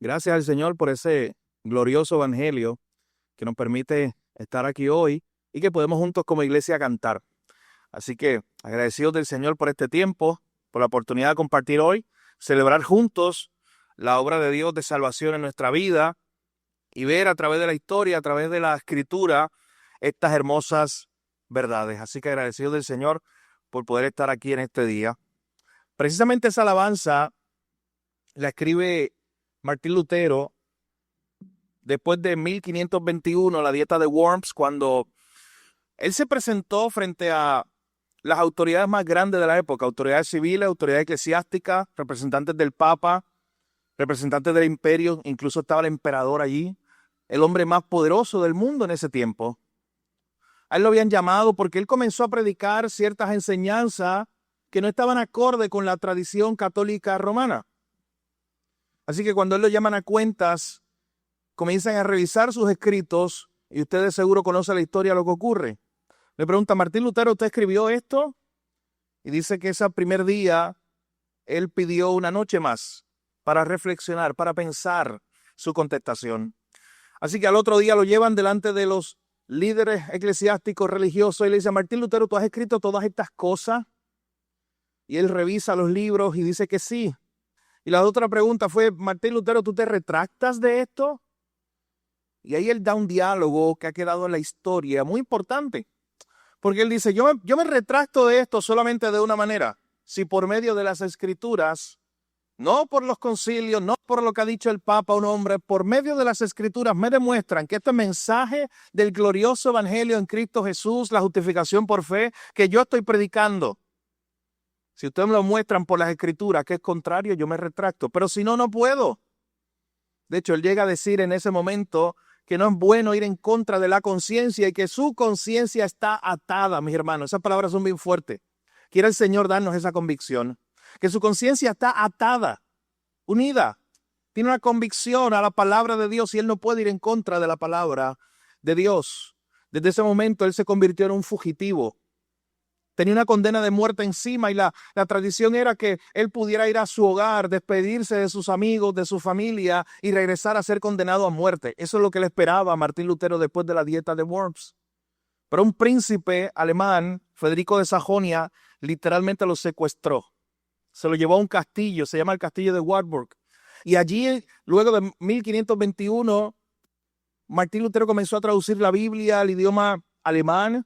Gracias al Señor por ese glorioso evangelio que nos permite estar aquí hoy y que podemos juntos como iglesia cantar. Así que agradecidos del Señor por este tiempo, por la oportunidad de compartir hoy, celebrar juntos la obra de Dios de salvación en nuestra vida y ver a través de la historia, a través de la escritura, estas hermosas verdades. Así que agradecidos del Señor por poder estar aquí en este día. Precisamente esa alabanza la escribe Martín Lutero después de 1521, la dieta de Worms, cuando él se presentó frente a las autoridades más grandes de la época, autoridades civiles, autoridades eclesiásticas, representantes del Papa, representantes del imperio, incluso estaba el emperador allí, el hombre más poderoso del mundo en ese tiempo. A él lo habían llamado porque él comenzó a predicar ciertas enseñanzas que no estaban acorde con la tradición católica romana. Así que cuando él lo llaman a cuentas, comienzan a revisar sus escritos y ustedes seguro conocen la historia de lo que ocurre. Le pregunta, Martín Lutero, ¿usted escribió esto? Y dice que ese primer día él pidió una noche más para reflexionar, para pensar su contestación. Así que al otro día lo llevan delante de los líderes eclesiásticos religiosos y le dice, Martín Lutero, ¿tú has escrito todas estas cosas? Y él revisa los libros y dice que sí. Y la otra pregunta fue, Martín Lutero, ¿tú te retractas de esto? Y ahí él da un diálogo que ha quedado en la historia muy importante. Porque él dice, yo me retracto de esto solamente de una manera. Si por medio de las escrituras, no por los concilios, no por lo que ha dicho el Papa o un hombre, por medio de las escrituras me demuestran que este mensaje del glorioso evangelio en Cristo Jesús, la justificación por fe, que yo estoy predicando, si ustedes me lo muestran por las escrituras que es contrario, yo me retracto. Pero si no, no puedo. De hecho, él llega a decir en ese momento que no es bueno ir en contra de la conciencia y que su conciencia está atada, mis hermanos. Esas palabras son bien fuertes. Quiere el Señor darnos esa convicción. Que su conciencia está atada, unida. Tiene una convicción a la palabra de Dios y él no puede ir en contra de la palabra de Dios. Desde ese momento él se convirtió en un fugitivo. Tenía una condena de muerte encima y la tradición era que él pudiera ir a su hogar, despedirse de sus amigos, de su familia y regresar a ser condenado a muerte. Eso es lo que le esperaba a Martín Lutero después de la dieta de Worms. Pero un príncipe alemán, Federico de Sajonia, literalmente lo secuestró. Se lo llevó a un castillo, se llama el castillo de Wartburg. Y allí, luego de 1521, Martín Lutero comenzó a traducir la Biblia al idioma alemán.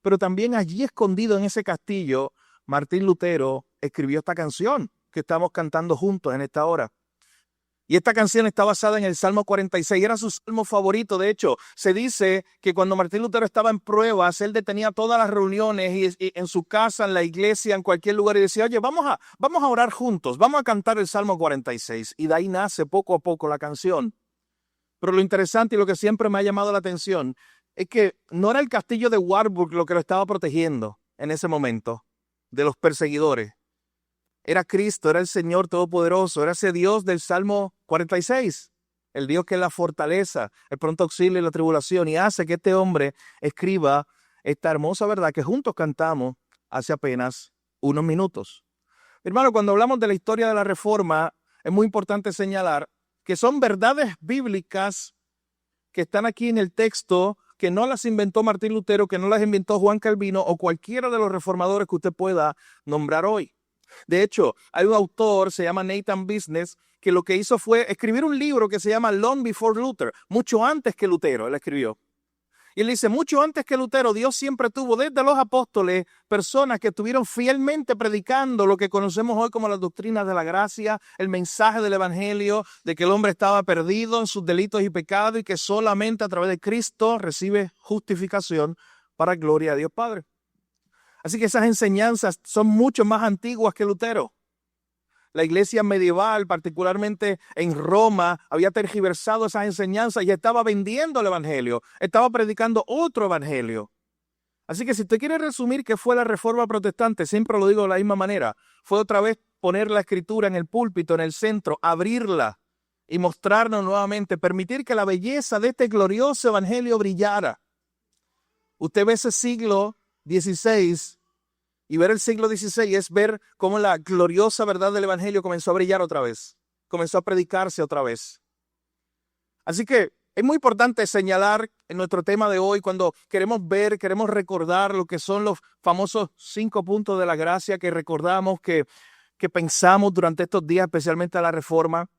Pero también allí escondido en ese castillo, Martín Lutero escribió esta canción que estamos cantando juntos en esta hora. Y esta canción está basada en el Salmo 46, era su salmo favorito. De hecho, se dice que cuando Martín Lutero estaba en pruebas, él detenía todas las reuniones y en su casa, en la iglesia, en cualquier lugar y decía, oye, vamos a orar juntos, vamos a cantar el Salmo 46. Y de ahí nace poco a poco la canción. Pero lo interesante y lo que siempre me ha llamado la atención es que no era el castillo de Wartburg lo que lo estaba protegiendo en ese momento de los perseguidores. Era Cristo, era el Señor Todopoderoso, era ese Dios del Salmo 46, el Dios que es la fortaleza, el pronto auxilio en la tribulación y hace que este hombre escriba esta hermosa verdad que juntos cantamos hace apenas unos minutos. Hermano, cuando hablamos de la historia de la Reforma, es muy importante señalar que son verdades bíblicas que están aquí en el texto, que no las inventó Martín Lutero, que no las inventó Juan Calvino o cualquiera de los reformadores que usted pueda nombrar hoy. De hecho, hay un autor, se llama Nathan Business, que lo que hizo fue escribir un libro que se llama Long Before Luther, mucho antes que Lutero, él escribió. Y él dice, mucho antes que Lutero, Dios siempre tuvo desde los apóstoles personas que estuvieron fielmente predicando lo que conocemos hoy como las doctrinas de la gracia, el mensaje del evangelio, de que el hombre estaba perdido en sus delitos y pecados y que solamente a través de Cristo recibe justificación para gloria a Dios Padre. Así que esas enseñanzas son mucho más antiguas que Lutero. La iglesia medieval, particularmente en Roma, había tergiversado esas enseñanzas y estaba vendiendo el evangelio, estaba predicando otro evangelio. Así que si usted quiere resumir qué fue la Reforma Protestante, siempre lo digo de la misma manera, fue otra vez poner la escritura en el púlpito, en el centro, abrirla y mostrarnos nuevamente, permitir que la belleza de este glorioso evangelio brillara. Usted ve ese siglo XVI y ver el siglo XVI es ver cómo la gloriosa verdad del evangelio comenzó a brillar otra vez, comenzó a predicarse otra vez. Así que es muy importante señalar en nuestro tema de hoy, cuando queremos ver, queremos recordar lo que son los famosos 5 puntos de la gracia que recordamos, que pensamos durante estos días, especialmente a la Reforma,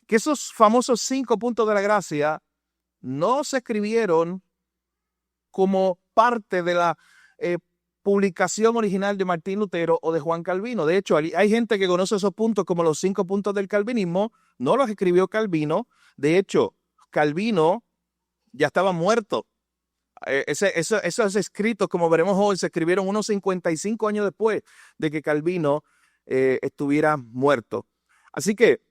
que esos famosos 5 puntos de la gracia no se escribieron como parte de la publicación original de Martín Lutero o de Juan Calvino. De hecho, hay gente que conoce esos puntos como los 5 puntos del calvinismo. No los escribió Calvino. De hecho, Calvino ya estaba muerto. Esos escritos, como veremos hoy, se escribieron unos 55 años después de que Calvino estuviera muerto. Así que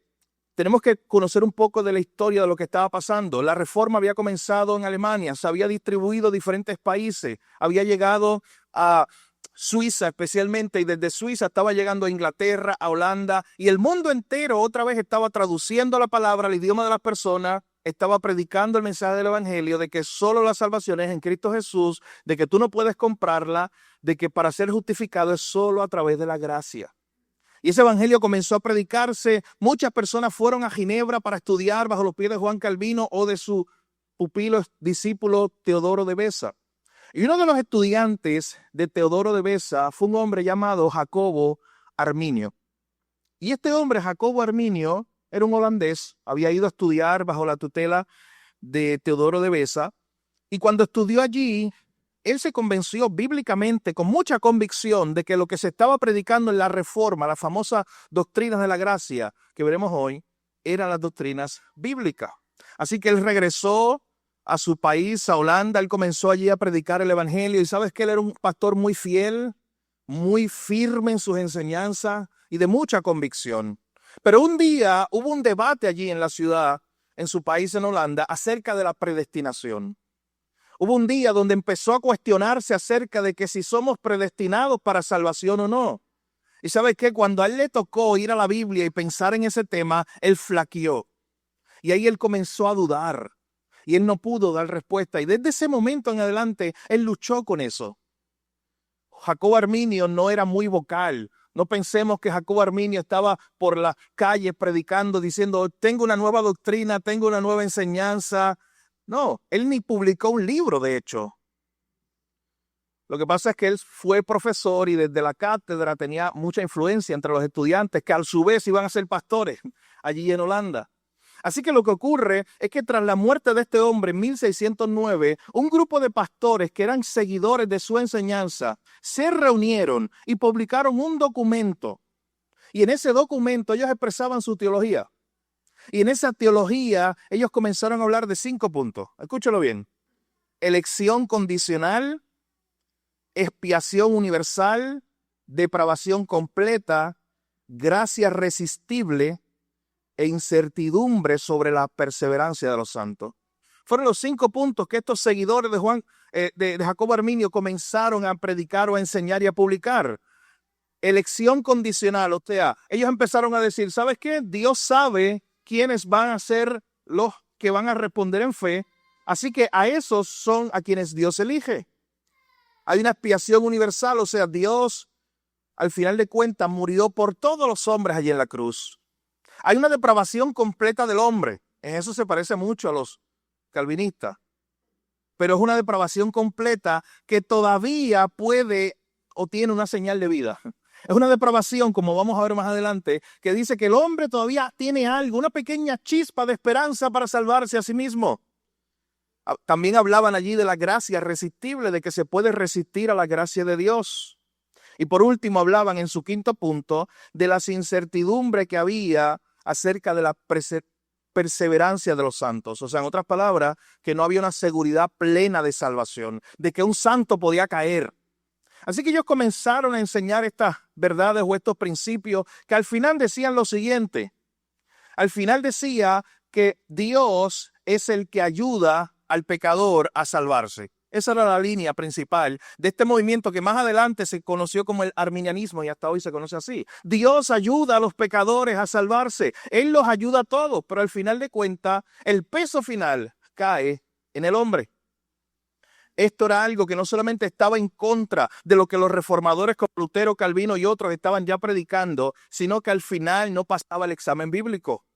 tenemos que conocer un poco de la historia de lo que estaba pasando. La Reforma había comenzado en Alemania, se había distribuido a diferentes países, había llegado a Suiza especialmente, y desde Suiza estaba llegando a Inglaterra, a Holanda, y el mundo entero otra vez estaba traduciendo la palabra al idioma de las personas, estaba predicando el mensaje del Evangelio de que solo la salvación es en Cristo Jesús, de que tú no puedes comprarla, de que para ser justificado es solo a través de la gracia. Y ese evangelio comenzó a predicarse. Muchas personas fueron a Ginebra para estudiar bajo los pies de Juan Calvino o de su pupilo discípulo Teodoro de Beza. Y uno de los estudiantes de Teodoro de Beza fue un hombre llamado Jacobo Arminio. Y este hombre, Jacobo Arminio, era un holandés, había ido a estudiar bajo la tutela de Teodoro de Beza. Y cuando estudió allí, él se convenció bíblicamente, con mucha convicción, de que lo que se estaba predicando en la Reforma, las famosas doctrinas de la gracia que veremos hoy, eran las doctrinas bíblicas. Así que él regresó a su país, a Holanda. Él comenzó allí a predicar el evangelio. Y sabes que él era un pastor muy fiel, muy firme en sus enseñanzas y de mucha convicción. Pero un día hubo un debate allí en la ciudad, en su país, en Holanda, acerca de la predestinación. Hubo un día donde empezó a cuestionarse acerca de que si somos predestinados para salvación o no. Y ¿sabes qué? Cuando a él le tocó ir a la Biblia y pensar en ese tema, él flaqueó. Y ahí él comenzó a dudar. Y él no pudo dar respuesta. Y desde ese momento en adelante, él luchó con eso. Jacobo Arminio no era muy vocal. No pensemos que Jacobo Arminio estaba por las calles predicando, diciendo, tengo una nueva doctrina, tengo una nueva enseñanza. No, él ni publicó un libro, de hecho. Lo que pasa es que él fue profesor y desde la cátedra tenía mucha influencia entre los estudiantes que a su vez iban a ser pastores allí en Holanda. Así que lo que ocurre es que tras la muerte de este hombre en 1609, un grupo de pastores que eran seguidores de su enseñanza se reunieron y publicaron un documento. Y en ese documento ellos expresaban su teología. Y en esa teología ellos comenzaron a hablar de 5 puntos. Escúchalo bien. Elección condicional, expiación universal, depravación completa, gracia resistible e incertidumbre sobre la perseverancia de los santos. Fueron los 5 puntos que estos seguidores de Jacobo Arminio comenzaron a predicar o a enseñar y a publicar. Elección condicional, o sea, ellos empezaron a decir, ¿sabes qué? Dios sabe quiénes van a ser los que van a responder en fe, así que a esos son a quienes Dios elige. Hay una expiación universal, o sea, Dios al final de cuentas murió por todos los hombres allí en la cruz. Hay una depravación completa del hombre, en eso se parece mucho a los calvinistas, pero es una depravación completa que todavía puede o tiene una señal de vida. Es una depravación, como vamos a ver más adelante, que dice que el hombre todavía tiene algo, una pequeña chispa de esperanza para salvarse a sí mismo. También hablaban allí de la gracia irresistible, de que se puede resistir a la gracia de Dios. Y por último hablaban en su 5º punto de la incertidumbre que había acerca de la perseverancia de los santos. O sea, en otras palabras, que no había una seguridad plena de salvación, de que un santo podía caer. Así que ellos comenzaron a enseñar estas verdades o estos principios que al final decían lo siguiente. Al final decía que Dios es el que ayuda al pecador a salvarse. Esa era la línea principal de este movimiento que más adelante se conoció como el arminianismo y hasta hoy se conoce así. Dios ayuda a los pecadores a salvarse. Él los ayuda a todos, pero al final de cuentas, el peso final cae en el hombre. Esto era algo que no solamente estaba en contra de lo que los reformadores como Lutero, Calvino y otros estaban ya predicando, sino que al final no pasaba el examen bíblico.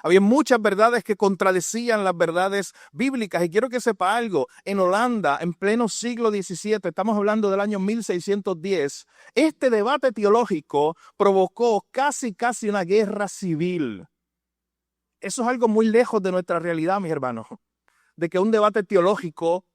Había muchas verdades que contradecían las verdades bíblicas. Y quiero que sepa algo, en Holanda, en pleno siglo XVII, estamos hablando del año 1610, este debate teológico provocó casi una guerra civil. Eso es algo muy lejos de nuestra realidad, mis hermanos, de que un debate teológico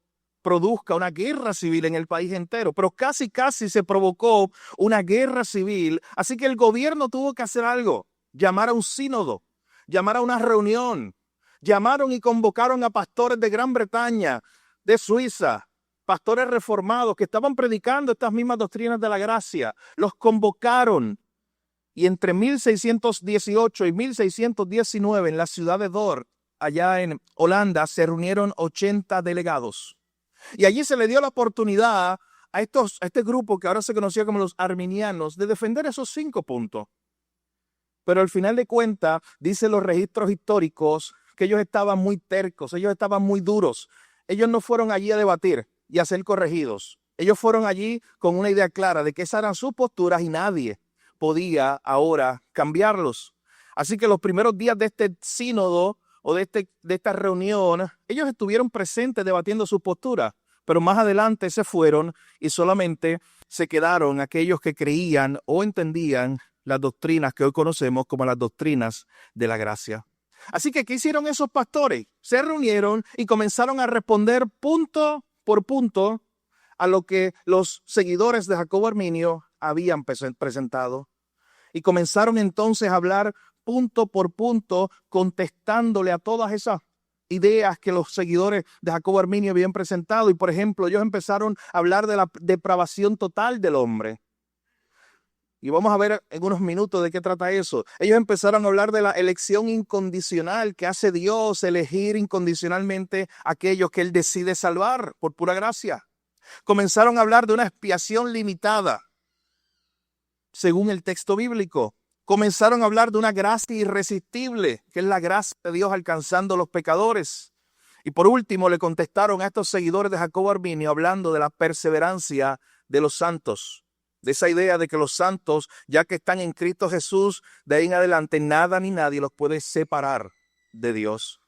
produzca una guerra civil en el país entero, pero casi se provocó una guerra civil, así que el gobierno tuvo que hacer algo, llamar a un sínodo, llamar a una reunión, llamaron y convocaron a pastores de Gran Bretaña, de Suiza, pastores reformados que estaban predicando estas mismas doctrinas de la gracia, los convocaron. Y entre 1618 y 1619 en la ciudad de Dort, allá en Holanda, se reunieron 80 delegados. Y allí se le dio la oportunidad a este grupo que ahora se conocía como los arminianos de defender esos 5 puntos. Pero al final de cuentas, dicen los registros históricos que ellos estaban muy tercos, ellos estaban muy duros. Ellos no fueron allí a debatir y a ser corregidos. Ellos fueron allí con una idea clara de que esas eran sus posturas y nadie podía ahora cambiarlos. Así que los primeros días de este sínodo o de esta reunión, ellos estuvieron presentes debatiendo sus posturas, pero más adelante se fueron y solamente se quedaron aquellos que creían o entendían las doctrinas que hoy conocemos como las doctrinas de la gracia. Así que, ¿qué hicieron esos pastores? Se reunieron y comenzaron a responder punto por punto a lo que los seguidores de Jacobo Arminio habían presentado. Y comenzaron entonces a hablar punto por punto, contestándole a todas esas ideas que los seguidores de Jacobo Arminio habían presentado. Y por ejemplo, ellos empezaron a hablar de la depravación total del hombre. Y vamos a ver en unos minutos de qué trata eso. Ellos empezaron a hablar de la elección incondicional que hace Dios, elegir incondicionalmente a aquellos que Él decide salvar por pura gracia. Comenzaron a hablar de una expiación limitada, según el texto bíblico. Comenzaron a hablar de una gracia irresistible, que es la gracia de Dios alcanzando a los pecadores. Y por último le contestaron a estos seguidores de Jacobo Arminio hablando de la perseverancia de los santos. De esa idea de que los santos, ya que están en Cristo Jesús, de ahí en adelante nada ni nadie los puede separar de Dios.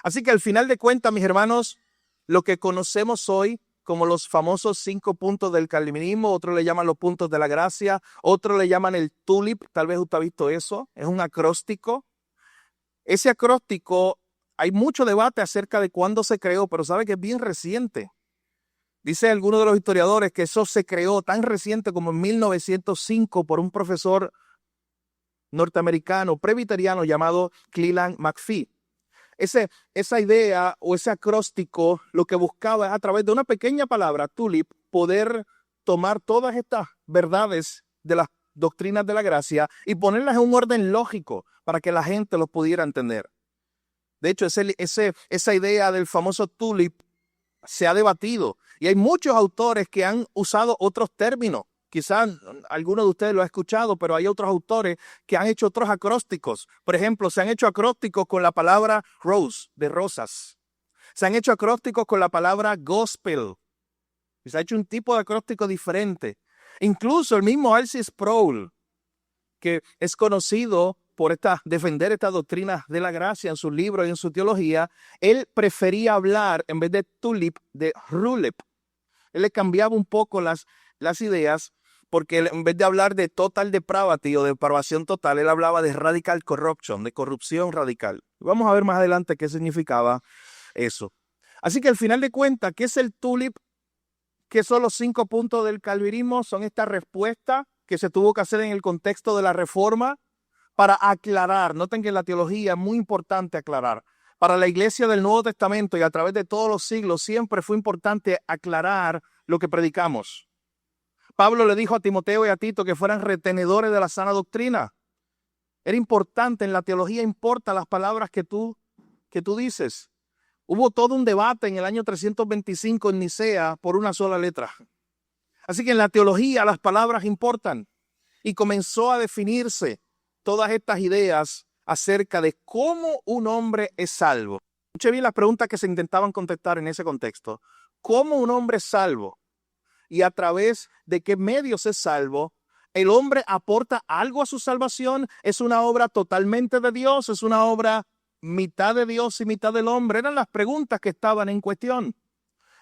Así que al final de cuentas, mis hermanos, lo que conocemos hoy como los famosos 5 puntos del calvinismo, otros le llaman los puntos de la gracia, otros le llaman el tulip, tal vez usted ha visto eso, es un acróstico. Ese acróstico, hay mucho debate acerca de cuándo se creó, pero sabe que es bien reciente. Dice alguno de los historiadores que eso se creó tan reciente como en 1905 por un profesor norteamericano presbiteriano llamado Cleland McPhee. Esa idea o ese acróstico lo que buscaba es a través de una pequeña palabra, tulip, poder tomar todas estas verdades de las doctrinas de la gracia y ponerlas en un orden lógico para que la gente los pudiera entender. De hecho, esa idea del famoso tulip se ha debatido y hay muchos autores que han usado otros términos. Quizás alguno de ustedes lo ha escuchado, pero hay otros autores que han hecho otros acrósticos. Por ejemplo, se han hecho acrósticos con la palabra rose, de rosas. Se han hecho acrósticos con la palabra gospel. Se ha hecho un tipo de acróstico diferente. Incluso el mismo R.C. Sproul, que es conocido por defender estas doctrinas de la gracia en sus libros y en su teología, él prefería hablar, en vez de tulip, de rulep. Él le cambiaba un poco las ideas, porque él, en vez de hablar de total depravity o depravación total, él hablaba de radical corruption, de corrupción radical. Vamos a ver más adelante qué significaba eso. Así que al final de cuentas, ¿qué es el tulip? ¿Qué son los 5 puntos del calvinismo? Son esta respuesta que se tuvo que hacer en el contexto de la Reforma para aclarar. Noten que en la teología es muy importante aclarar. Para la iglesia del Nuevo Testamento y a través de todos los siglos siempre fue importante aclarar lo que predicamos. Pablo le dijo a Timoteo y a Tito que fueran retenedores de la sana doctrina. Era importante, en la teología importa las palabras que tú dices. Hubo todo un debate en el año 325 en Nicea por una sola letra. Así que en la teología las palabras importan. Y comenzó a definirse todas estas ideas acerca de cómo un hombre es salvo. Escuche bien las preguntas que se intentaban contestar en ese contexto. ¿Cómo un hombre es salvo? Y a través de qué medios es salvo. ¿El hombre aporta algo a su salvación? ¿Es una obra totalmente de Dios? ¿Es una obra mitad de Dios y mitad del hombre. Eran las preguntas que estaban en cuestión.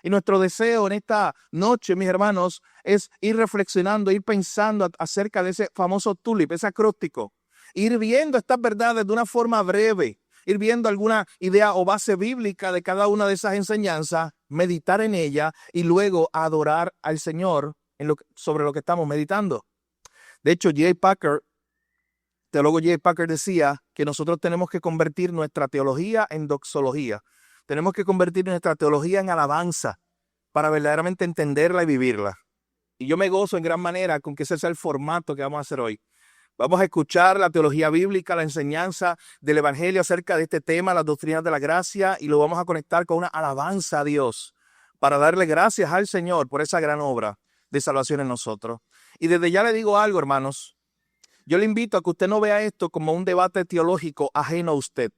Y nuestro deseo en esta noche, mis hermanos, es ir reflexionando, ir pensando acerca de ese famoso tulip, ese acróstico. Ir viendo estas verdades de una forma breve, ir viendo alguna idea o base bíblica de cada una de esas enseñanzas, meditar en ella y luego adorar al Señor sobre lo que estamos meditando. De hecho, teólogo J. Packer decía que nosotros tenemos que convertir nuestra teología en doxología. Tenemos que convertir nuestra teología en alabanza para verdaderamente entenderla y vivirla. Y yo me gozo en gran manera con que ese sea el formato que vamos a hacer hoy. Vamos a escuchar la teología bíblica, la enseñanza del Evangelio acerca de este tema, las doctrinas de la gracia, y lo vamos a conectar con una alabanza a Dios para darle gracias al Señor por esa gran obra de salvación en nosotros. Y desde ya le digo algo, hermanos. Yo le invito a que usted no vea esto como un debate teológico ajeno a usted.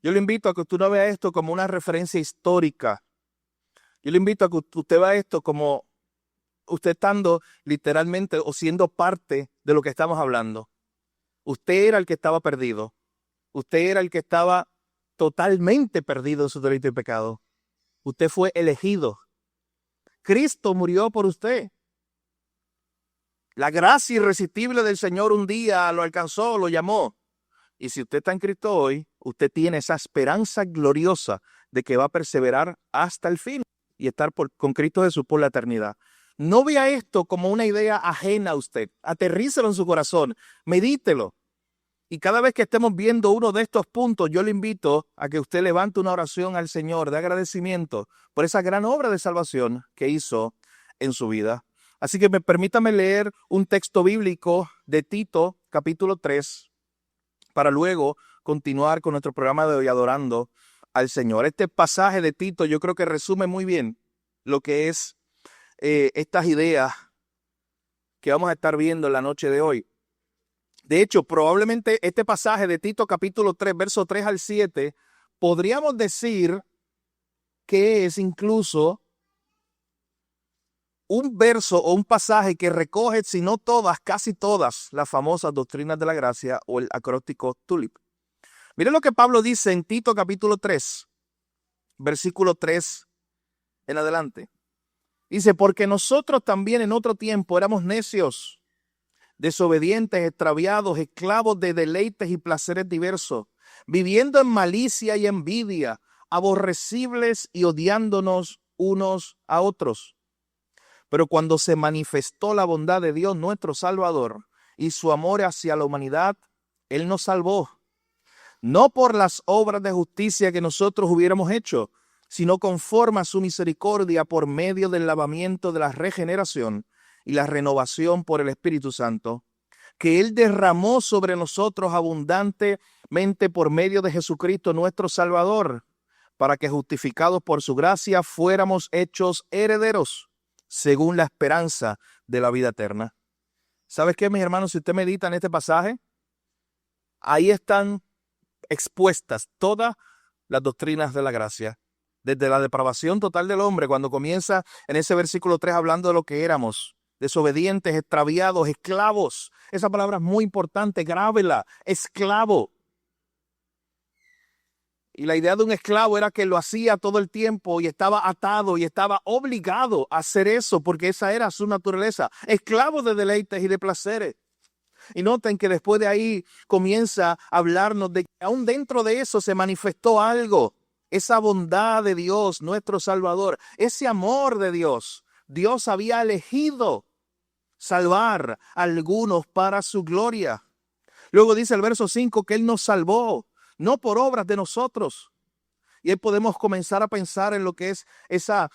Yo le invito a que usted no vea esto como una referencia histórica. Yo le invito a que usted vea esto como usted estando literalmente o siendo parte de lo que estamos hablando. Usted era el que estaba perdido. Usted era el que estaba totalmente perdido en su delito y pecado. Usted fue elegido. Cristo murió por usted. La gracia irresistible del Señor un día lo alcanzó, lo llamó. Y si usted está en Cristo hoy, usted tiene esa esperanza gloriosa de que va a perseverar hasta el fin y estar con Cristo Jesús por la eternidad. No vea esto como una idea ajena a usted. Aterrícelo en su corazón, medítelo. Y cada vez que estemos viendo uno de estos puntos, yo le invito a que usted levante una oración al Señor de agradecimiento por esa gran obra de salvación que hizo en su vida. Así que permítame leer un texto bíblico de Tito, capítulo 3, para luego continuar con nuestro programa de hoy adorando al Señor. Este pasaje de Tito yo creo que resume muy bien lo que es estas ideas que vamos a estar viendo en la noche de hoy. De hecho, probablemente este pasaje de Tito capítulo 3, verso 3 al 7, podríamos decir que es incluso un verso o un pasaje que recoge, si no todas, casi todas las famosas doctrinas de la gracia o el acróstico tulip. Miren lo que Pablo dice en Tito capítulo 3, versículo 3 en adelante. Dice, porque nosotros también en otro tiempo éramos necios, desobedientes, extraviados, esclavos de deleites y placeres diversos, viviendo en malicia y envidia, aborrecibles y odiándonos unos a otros. Pero cuando se manifestó la bondad de Dios nuestro Salvador y su amor hacia la humanidad, Él nos salvó, no por las obras de justicia que nosotros hubiéramos hecho, sino conforme a su misericordia por medio del lavamiento de la regeneración y la renovación por el Espíritu Santo, que Él derramó sobre nosotros abundantemente por medio de Jesucristo nuestro Salvador, para que justificados por su gracia fuéramos hechos herederos según la esperanza de la vida eterna. ¿Sabes qué, mis hermanos? Si usted medita en este pasaje, ahí están expuestas todas las doctrinas de la gracia. Desde la depravación total del hombre, cuando comienza en ese versículo 3 hablando de lo que éramos, desobedientes, extraviados, esclavos. Esa palabra es muy importante, grábela, esclavo. Y la idea de un esclavo era que lo hacía todo el tiempo y estaba atado y estaba obligado a hacer eso porque esa era su naturaleza. Esclavo de deleites y de placeres. Y noten que después de ahí comienza a hablarnos de que aún dentro de eso se manifestó algo. Esa bondad de Dios, nuestro Salvador, ese amor de Dios. Dios había elegido salvar a algunos para su gloria. Luego dice el verso 5 que Él nos salvó, no por obras de nosotros. Y ahí podemos comenzar a pensar en lo que es esa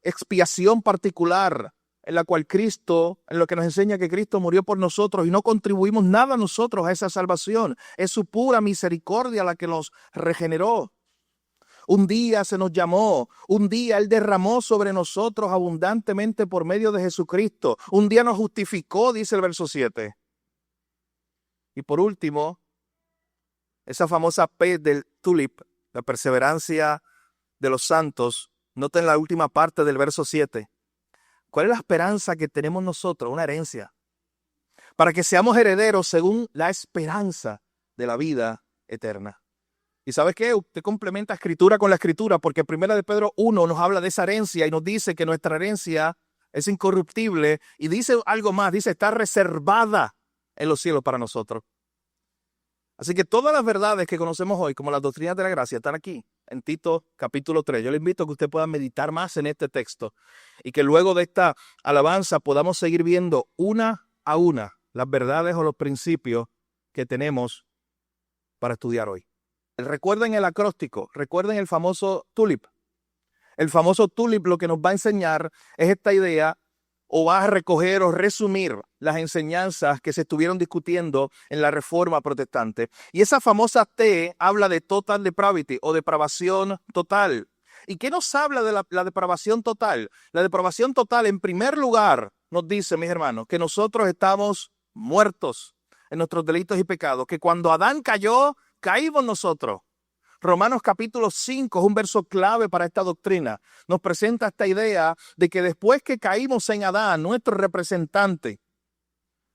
expiación particular en la cual Cristo, en lo que nos enseña que Cristo murió por nosotros y no contribuimos nada nosotros a esa salvación. Es su pura misericordia la que nos regeneró. Un día se nos llamó, un día Él derramó sobre nosotros abundantemente por medio de Jesucristo. Un día nos justificó, dice el verso 7. Y por último, esa famosa P del tulip, la perseverancia de los santos. Noten la última parte del verso 7. ¿Cuál es la esperanza que tenemos nosotros? Una herencia. Para que seamos herederos según la esperanza de la vida eterna. ¿Y sabe qué? Usted complementa escritura con la escritura, porque Primera de Pedro 1 nos habla de esa herencia y nos dice que nuestra herencia es incorruptible, y dice algo más, dice está reservada en los cielos para nosotros. Así que todas las verdades que conocemos hoy, como las doctrinas de la gracia, están aquí en Tito capítulo 3. Yo le invito a que usted pueda meditar más en este texto y que luego de esta alabanza podamos seguir viendo una a una las verdades o los principios que tenemos para estudiar hoy. Recuerden el acróstico, recuerden el famoso tulip. El famoso tulip lo que nos va a enseñar es esta idea, o va a recoger o resumir las enseñanzas que se estuvieron discutiendo en la Reforma Protestante. Y esa famosa T habla de total depravity o depravación total. ¿Y qué nos habla de la depravación total? La depravación total, en primer lugar, nos dice, mis hermanos, que nosotros estamos muertos en nuestros delitos y pecados, que cuando Adán cayó, caímos nosotros. Romanos capítulo 5 es un verso clave para esta doctrina. Nos presenta esta idea de que después que caímos en Adán, nuestro representante,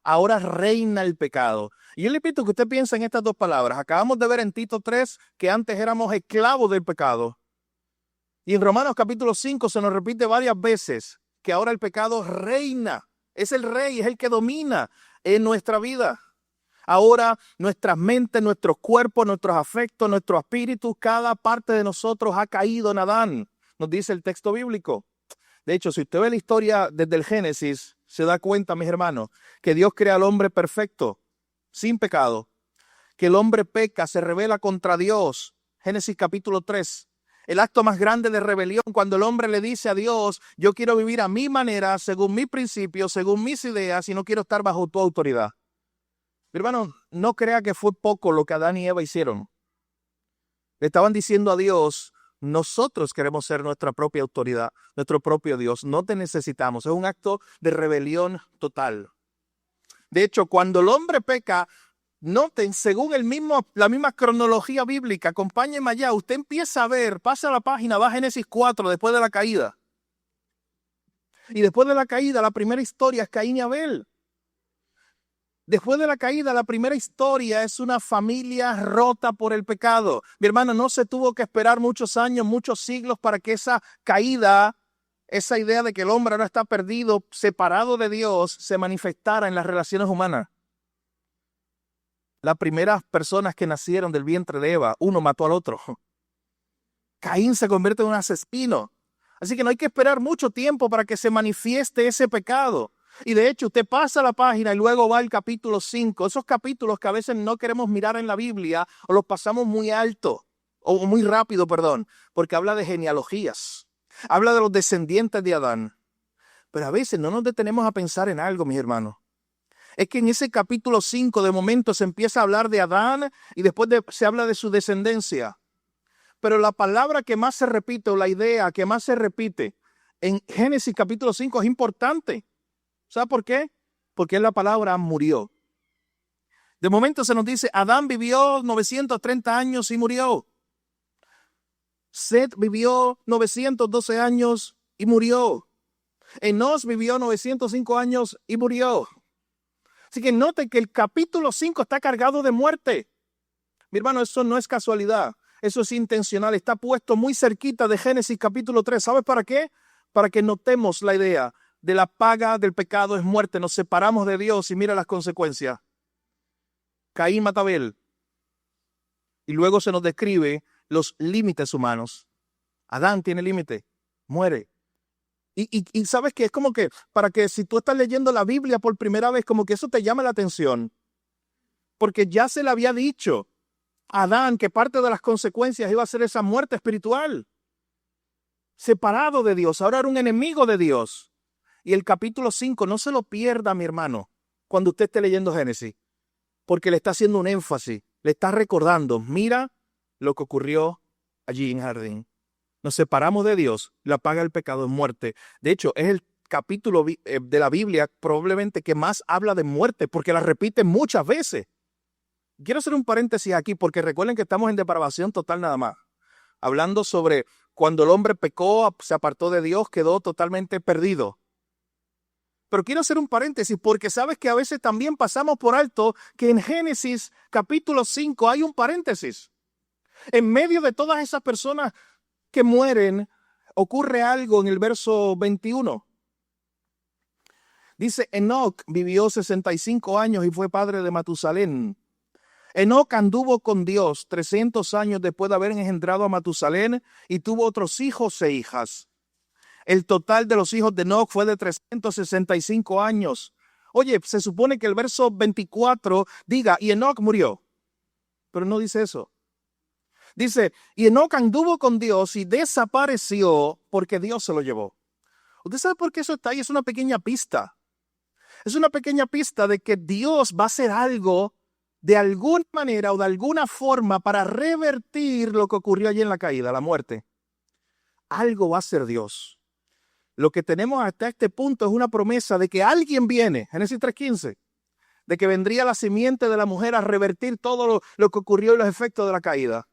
ahora reina el pecado. Y yo le pido que usted piense en estas dos palabras. Acabamos de ver en Tito 3 que antes éramos esclavos del pecado. Y en Romanos capítulo 5 se nos repite varias veces que ahora el pecado reina. Es el rey, es el que domina en nuestra vida. Ahora nuestras mentes, nuestros cuerpos, nuestros afectos, nuestro espíritu, cada parte de nosotros ha caído en Adán, nos dice el texto bíblico. De hecho, si usted ve la historia desde el Génesis, se da cuenta, mis hermanos, que Dios crea al hombre perfecto, sin pecado, que el hombre peca, se rebela contra Dios. Génesis capítulo 3. El acto más grande de rebelión, cuando el hombre le dice a Dios, yo quiero vivir a mi manera, según mis principios, según mis ideas, y no quiero estar bajo tu autoridad. Mi hermano, no crea que fue poco lo que Adán y Eva hicieron. Le estaban diciendo a Dios, nosotros queremos ser nuestra propia autoridad, nuestro propio Dios, no te necesitamos. Es un acto de rebelión total. De hecho, cuando el hombre peca, noten, según la misma cronología bíblica, acompáñenme allá, usted empieza a ver, pasa a la página, va a Génesis 4, después de la caída. Y después de la caída, la primera historia es Caín y Abel. Después de la caída, la primera historia es una familia rota por el pecado. Mi hermano, no se tuvo que esperar muchos años, muchos siglos para que esa caída, esa idea de que el hombre ahora está perdido, separado de Dios, se manifestara en las relaciones humanas. Las primeras personas que nacieron del vientre de Eva, uno mató al otro. Caín se convierte en un asesino. Así que no hay que esperar mucho tiempo para que se manifieste ese pecado. Y de hecho, usted pasa la página y luego va al capítulo 5. Esos capítulos que a veces no queremos mirar en la Biblia o los pasamos muy alto, o muy rápido, perdón, porque habla de genealogías. Habla de los descendientes de Adán. Pero a veces no nos detenemos a pensar en algo, mis hermanos. Es que en ese capítulo 5 de momento se empieza a hablar de Adán y después se habla de su descendencia. Pero la palabra que más se repite o la idea que más se repite en Génesis capítulo 5 es importante. ¿Sabe por qué? Porque es la palabra murió. De momento se nos dice, Adán vivió 930 años y murió. Set vivió 912 años y murió. Enos vivió 905 años y murió. Así que note que el capítulo 5 está cargado de muerte. Mi hermano, eso no es casualidad. Eso es intencional. Está puesto muy cerquita de Génesis capítulo 3. ¿Sabes para qué? Para que notemos la idea de la paga del pecado es muerte. Nos separamos de Dios y mira las consecuencias. Caín mata a Abel. Y luego se nos describe los límites humanos. Adán tiene límite, muere. Y sabes que es como que, para que si tú estás leyendo la Biblia por primera vez, como que eso te llama la atención. Porque ya se le había dicho a Adán que parte de las consecuencias iba a ser esa muerte espiritual. Separado de Dios, ahora era un enemigo de Dios. Y el capítulo 5, no se lo pierda, mi hermano, cuando usted esté leyendo Génesis, porque le está haciendo un énfasis, le está recordando, mira lo que ocurrió allí en el jardín. Nos separamos de Dios, la paga del pecado es muerte. De hecho, es el capítulo de la Biblia probablemente que más habla de muerte, porque la repite muchas veces. Quiero hacer un paréntesis aquí, porque recuerden que estamos en depravación total nada más. Hablando sobre cuando el hombre pecó, se apartó de Dios, quedó totalmente perdido. Pero quiero hacer un paréntesis porque sabes que a veces también pasamos por alto que en Génesis capítulo 5 hay un paréntesis. En medio de todas esas personas que mueren, ocurre algo en el verso 21. Dice, Enoc vivió 65 años y fue padre de Matusalén. Enoc anduvo con Dios 300 años después de haber engendrado a Matusalén y tuvo otros hijos e hijas. El total de los hijos de Enoc fue de 365 años. Oye, se supone que el verso 24 diga, y Enoc murió. Pero no dice eso. Dice, y Enoc anduvo con Dios y desapareció porque Dios se lo llevó. ¿Usted sabe por qué eso está ahí? Es una pequeña pista. Es una pequeña pista de que Dios va a hacer algo de alguna manera o de alguna forma para revertir lo que ocurrió allí en la caída, la muerte. Algo va a hacer Dios. Lo que tenemos hasta este punto es una promesa de que alguien viene, Génesis 3:15, de que vendría la simiente de la mujer a revertir todo lo que ocurrió y los efectos de la caída.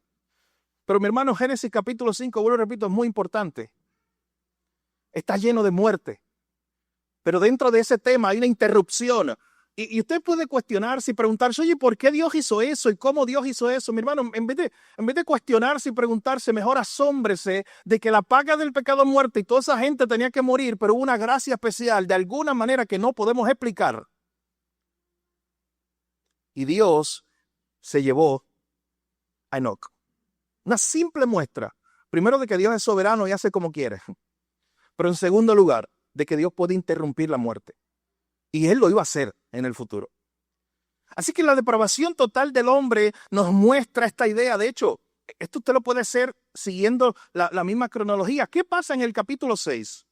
Pero mi hermano, Génesis capítulo 5, vuelvo y repito, es muy importante. Está lleno de muerte. Pero dentro de ese tema hay una interrupción. Y usted puede cuestionarse y preguntarse, oye, ¿por qué Dios hizo eso? ¿Y cómo Dios hizo eso? Mi hermano, en vez de cuestionarse y preguntarse, mejor asómbrese de que la paga del pecado es muerte y toda esa gente tenía que morir, pero hubo una gracia especial de alguna manera que no podemos explicar. Y Dios se llevó a Enoc. Una simple muestra, primero, de que Dios es soberano y hace como quiere. Pero en segundo lugar, de que Dios puede interrumpir la muerte. Y Él lo iba a hacer en el futuro. Así que la depravación total del hombre nos muestra esta idea. De hecho, esto usted lo puede hacer siguiendo la misma cronología. ¿Qué pasa en el capítulo 6?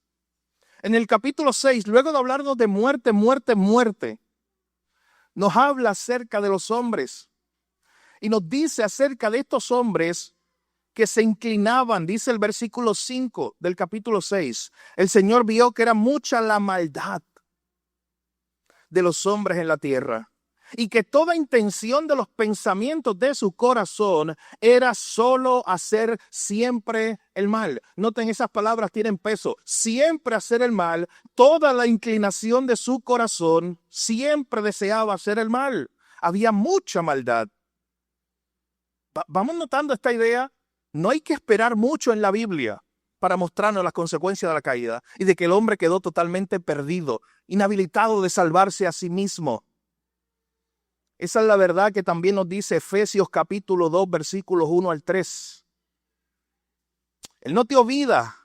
En el capítulo 6, luego de hablarnos de muerte, muerte, muerte, nos habla acerca de los hombres. Y nos dice acerca de estos hombres que se inclinaban, dice el versículo 5 del capítulo 6. El Señor vio que era mucha la maldad de los hombres en la tierra y que toda intención de los pensamientos de su corazón era solo hacer siempre el mal. Noten, esas palabras tienen peso. Siempre hacer el mal. Toda la inclinación de su corazón siempre deseaba hacer el mal. Había mucha maldad. Vamos notando esta idea. No hay que esperar mucho en la Biblia para mostrarnos las consecuencias de la caída y de que el hombre quedó totalmente perdido, inhabilitado de salvarse a sí mismo. Esa es la verdad que también nos dice Efesios capítulo 2, versículos 1 al 3. Él no dio vida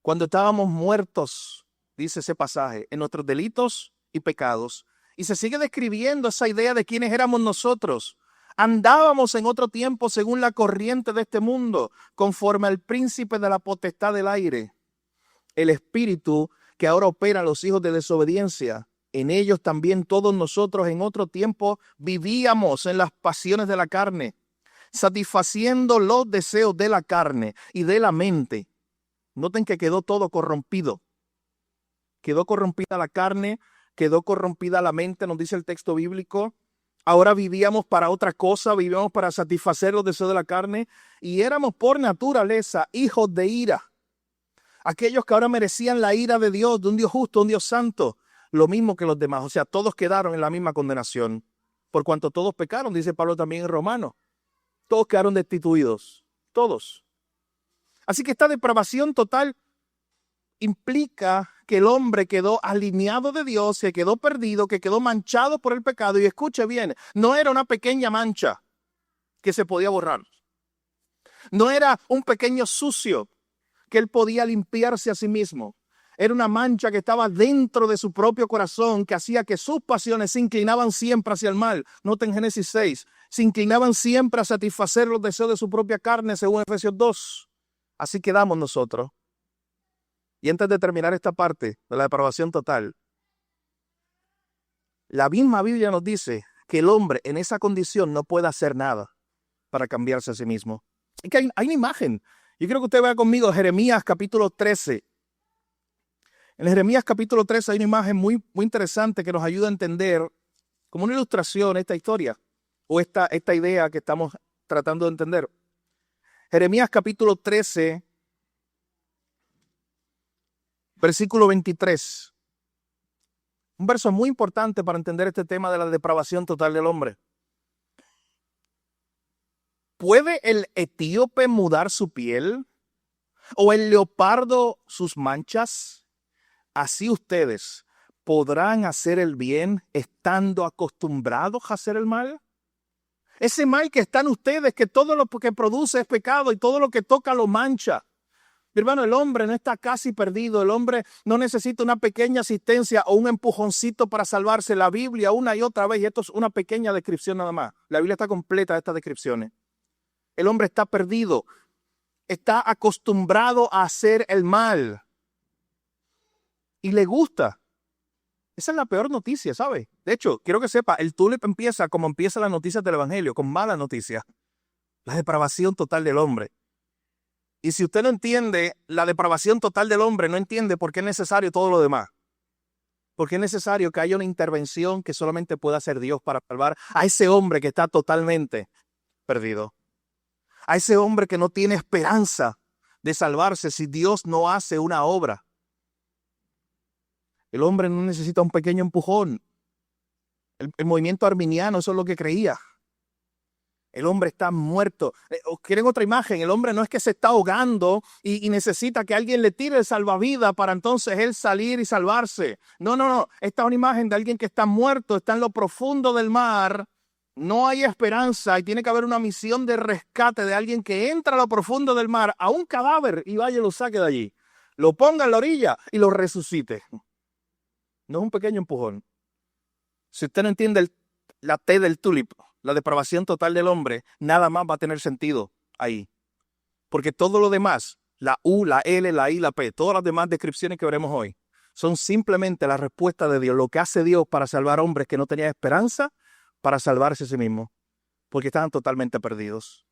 cuando estábamos muertos, dice ese pasaje, en nuestros delitos y pecados. Y se sigue describiendo esa idea de quiénes éramos nosotros. Andábamos en otro tiempo según la corriente de este mundo, conforme al príncipe de la potestad del aire, el espíritu que ahora opera en los hijos de desobediencia. En ellos también todos nosotros en otro tiempo vivíamos en las pasiones de la carne, satisfaciendo los deseos de la carne y de la mente. Noten que quedó todo corrompido. Quedó corrompida la carne, quedó corrompida la mente, nos dice el texto bíblico. Ahora vivíamos para otra cosa, vivíamos para satisfacer los deseos de la carne y éramos por naturaleza hijos de ira. Aquellos que ahora merecían la ira de Dios, de un Dios justo, un Dios santo, lo mismo que los demás. O sea, todos quedaron en la misma condenación. Por cuanto todos pecaron, dice Pablo también en Romanos. Todos quedaron destituidos, todos. Así que esta depravación total implica que el hombre quedó alineado de Dios, que quedó perdido, que quedó manchado por el pecado. Y escuche bien, no era una pequeña mancha que se podía borrar. No era un pequeño sucio que él podía limpiarse a sí mismo. Era una mancha que estaba dentro de su propio corazón, que hacía que sus pasiones se inclinaban siempre hacia el mal. Noten Génesis 6, se inclinaban siempre a satisfacer los deseos de su propia carne, según Efesios 2. Así quedamos nosotros. Y antes de terminar esta parte de la depravación total, la misma Biblia nos dice que el hombre en esa condición no puede hacer nada para cambiarse a sí mismo. Y que hay una imagen. Yo quiero que usted vea conmigo Jeremías capítulo 13. En Jeremías capítulo 13 hay una imagen muy interesante que nos ayuda a entender como una ilustración esta historia o esta idea que estamos tratando de entender. Jeremías capítulo 13, versículo 23. Un verso muy importante para entender este tema de la depravación total del hombre. ¿Puede el etíope mudar su piel? ¿O el leopardo sus manchas? Así ustedes podrán hacer el bien estando acostumbrados a hacer el mal. Ese mal que están ustedes, que todo lo que produce es pecado y todo lo que toca lo mancha. Mi hermano, el hombre no está casi perdido. El hombre no necesita una pequeña asistencia o un empujoncito para salvarse. La Biblia una y otra vez, y esto es una pequeña descripción nada más. La Biblia está completa de estas descripciones. El hombre está perdido. Está acostumbrado a hacer el mal. Y le gusta. Esa es la peor noticia, ¿sabe? De hecho, quiero que sepa, el tulip empieza como empieza las noticias del Evangelio, con malas noticias. La depravación total del hombre. Y si usted no entiende la depravación total del hombre, no entiende por qué es necesario todo lo demás. Porque es necesario que haya una intervención que solamente pueda hacer Dios para salvar a ese hombre que está totalmente perdido. A ese hombre que no tiene esperanza de salvarse si Dios no hace una obra. El hombre no necesita un pequeño empujón. El movimiento arminiano, eso es lo que creía. El hombre está muerto. ¿Quieren otra imagen? El hombre no es que se está ahogando y necesita que alguien le tire el salvavidas para entonces él salir y salvarse. No. Esta es una imagen de alguien que está muerto, está en lo profundo del mar. No hay esperanza y tiene que haber una misión de rescate de alguien que entra a lo profundo del mar, a un cadáver, y vaya y lo saque de allí. Lo ponga en la orilla y lo resucite. No es un pequeño empujón. Si usted no entiende la T del tulip, la depravación total del hombre, nada más va a tener sentido ahí. Porque todo lo demás, la U, la L, la I, la P, todas las demás descripciones que veremos hoy, son simplemente la respuesta de Dios, lo que hace Dios para salvar hombres que no tenían esperanza para salvarse a sí mismos, porque estaban totalmente perdidos.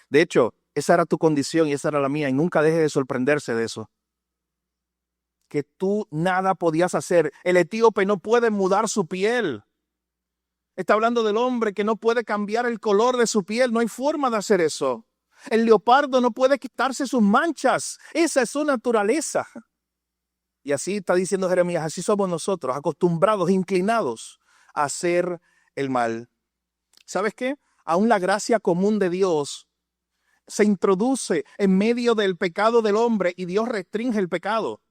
De hecho, esa era tu condición y esa era la mía, y nunca dejes de sorprenderse de eso. Que tú nada podías hacer. El etíope no puede mudar su piel. Está hablando del hombre que no puede cambiar el color de su piel. No hay forma de hacer eso. El leopardo no puede quitarse sus manchas. Esa es su naturaleza. Y así está diciendo Jeremías, así somos nosotros, acostumbrados, inclinados a hacer el mal. ¿Sabes qué? Aún la gracia común de Dios se introduce en medio del pecado del hombre y Dios restringe el pecado.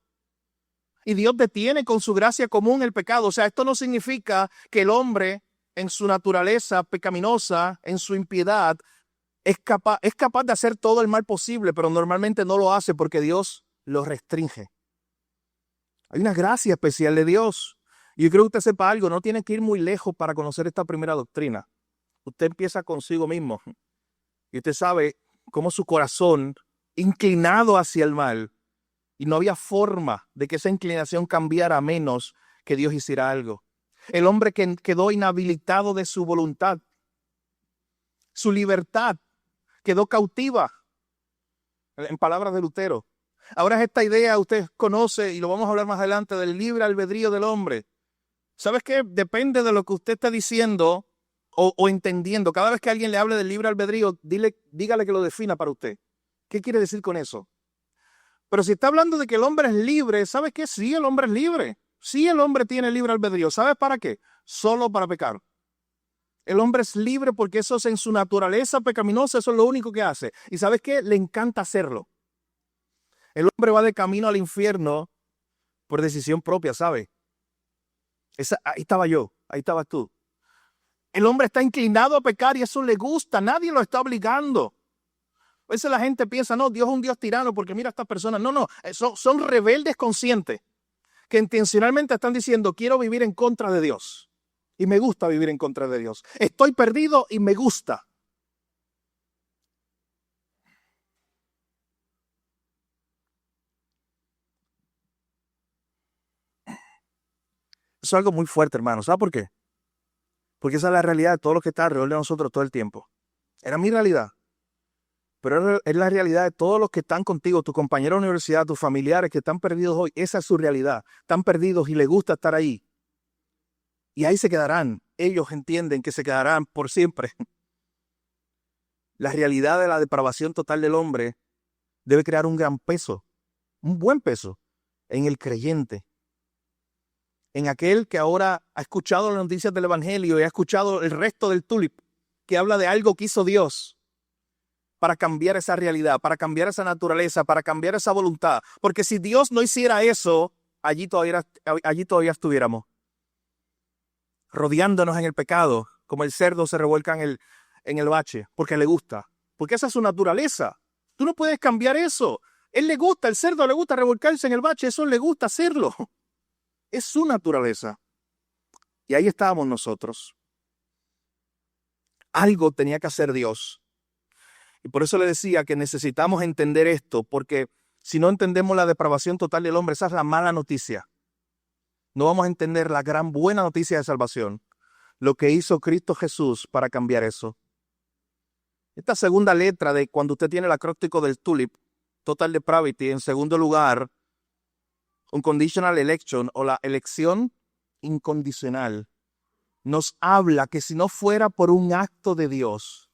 Y Dios detiene con su gracia común el pecado. O sea, esto no significa que el hombre en su naturaleza pecaminosa, en su impiedad, es capaz de hacer todo el mal posible, pero normalmente no lo hace porque Dios lo restringe. Hay una gracia especial de Dios. Y yo creo que usted sepa algo, no tiene que ir muy lejos para conocer esta primera doctrina. Usted empieza consigo mismo. Y usted sabe cómo su corazón, inclinado hacia el mal, y no había forma de que esa inclinación cambiara a menos que Dios hiciera algo. El hombre que quedó inhabilitado de su voluntad, su libertad quedó cautiva, en palabras de Lutero. Ahora es esta idea, usted conoce, y lo vamos a hablar más adelante, del libre albedrío del hombre. ¿Sabes qué? Depende de lo que usted está diciendo o entendiendo. Cada vez que alguien le hable del libre albedrío, dígale que lo defina para usted. ¿Qué quiere decir con eso? Pero si está hablando de que el hombre es libre, ¿sabes qué? Sí, el hombre es libre. Sí, el hombre tiene libre albedrío. ¿Sabes para qué? Solo para pecar. El hombre es libre porque eso es en su naturaleza pecaminosa, eso es lo único que hace. ¿Y sabes qué? Le encanta hacerlo. El hombre va de camino al infierno por decisión propia, ¿sabe? Ahí estaba yo, ahí estabas tú. El hombre está inclinado a pecar y eso le gusta, nadie lo está obligando. A veces la gente piensa, no, Dios es un Dios tirano porque mira a estas personas. No, son rebeldes conscientes que intencionalmente están diciendo, quiero vivir en contra de Dios. Y me gusta vivir en contra de Dios. Estoy perdido y me gusta. Eso es algo muy fuerte, hermano. ¿Sabes por qué? Porque esa es la realidad de todos los que están alrededor de nosotros todo el tiempo. Era mi realidad. Pero es la realidad de todos los que están contigo, tus compañeros de universidad, tus familiares que están perdidos hoy. Esa es su realidad. Están perdidos y les gusta estar ahí. Y ahí se quedarán. Ellos entienden que se quedarán por siempre. La realidad de la depravación total del hombre debe crear un gran peso, un buen peso, en el creyente. En aquel que ahora ha escuchado las noticias del Evangelio y ha escuchado el resto del tulip, que habla de algo que hizo Dios. para cambiar esa realidad, para cambiar esa naturaleza, para cambiar esa voluntad. Porque si Dios no hiciera eso, allí todavía estuviéramos rodeándonos en el pecado, como el cerdo se revuelca en el bache, porque le gusta. Porque esa es su naturaleza. Tú no puedes cambiar eso. Él le gusta, el cerdo le gusta revolcarse en el bache, eso le gusta hacerlo. Es su naturaleza. Y ahí estábamos nosotros. Algo tenía que hacer Dios. Y por eso le decía que necesitamos entender esto, porque si no entendemos la depravación total del hombre, esa es la mala noticia. No vamos a entender la gran buena noticia de salvación, lo que hizo Cristo Jesús para cambiar eso. Esta segunda letra de cuando usted tiene el acróstico del TULIP, Total Depravity, en segundo lugar, Unconditional Election o la elección incondicional, nos habla que si no fuera por un acto de Dios,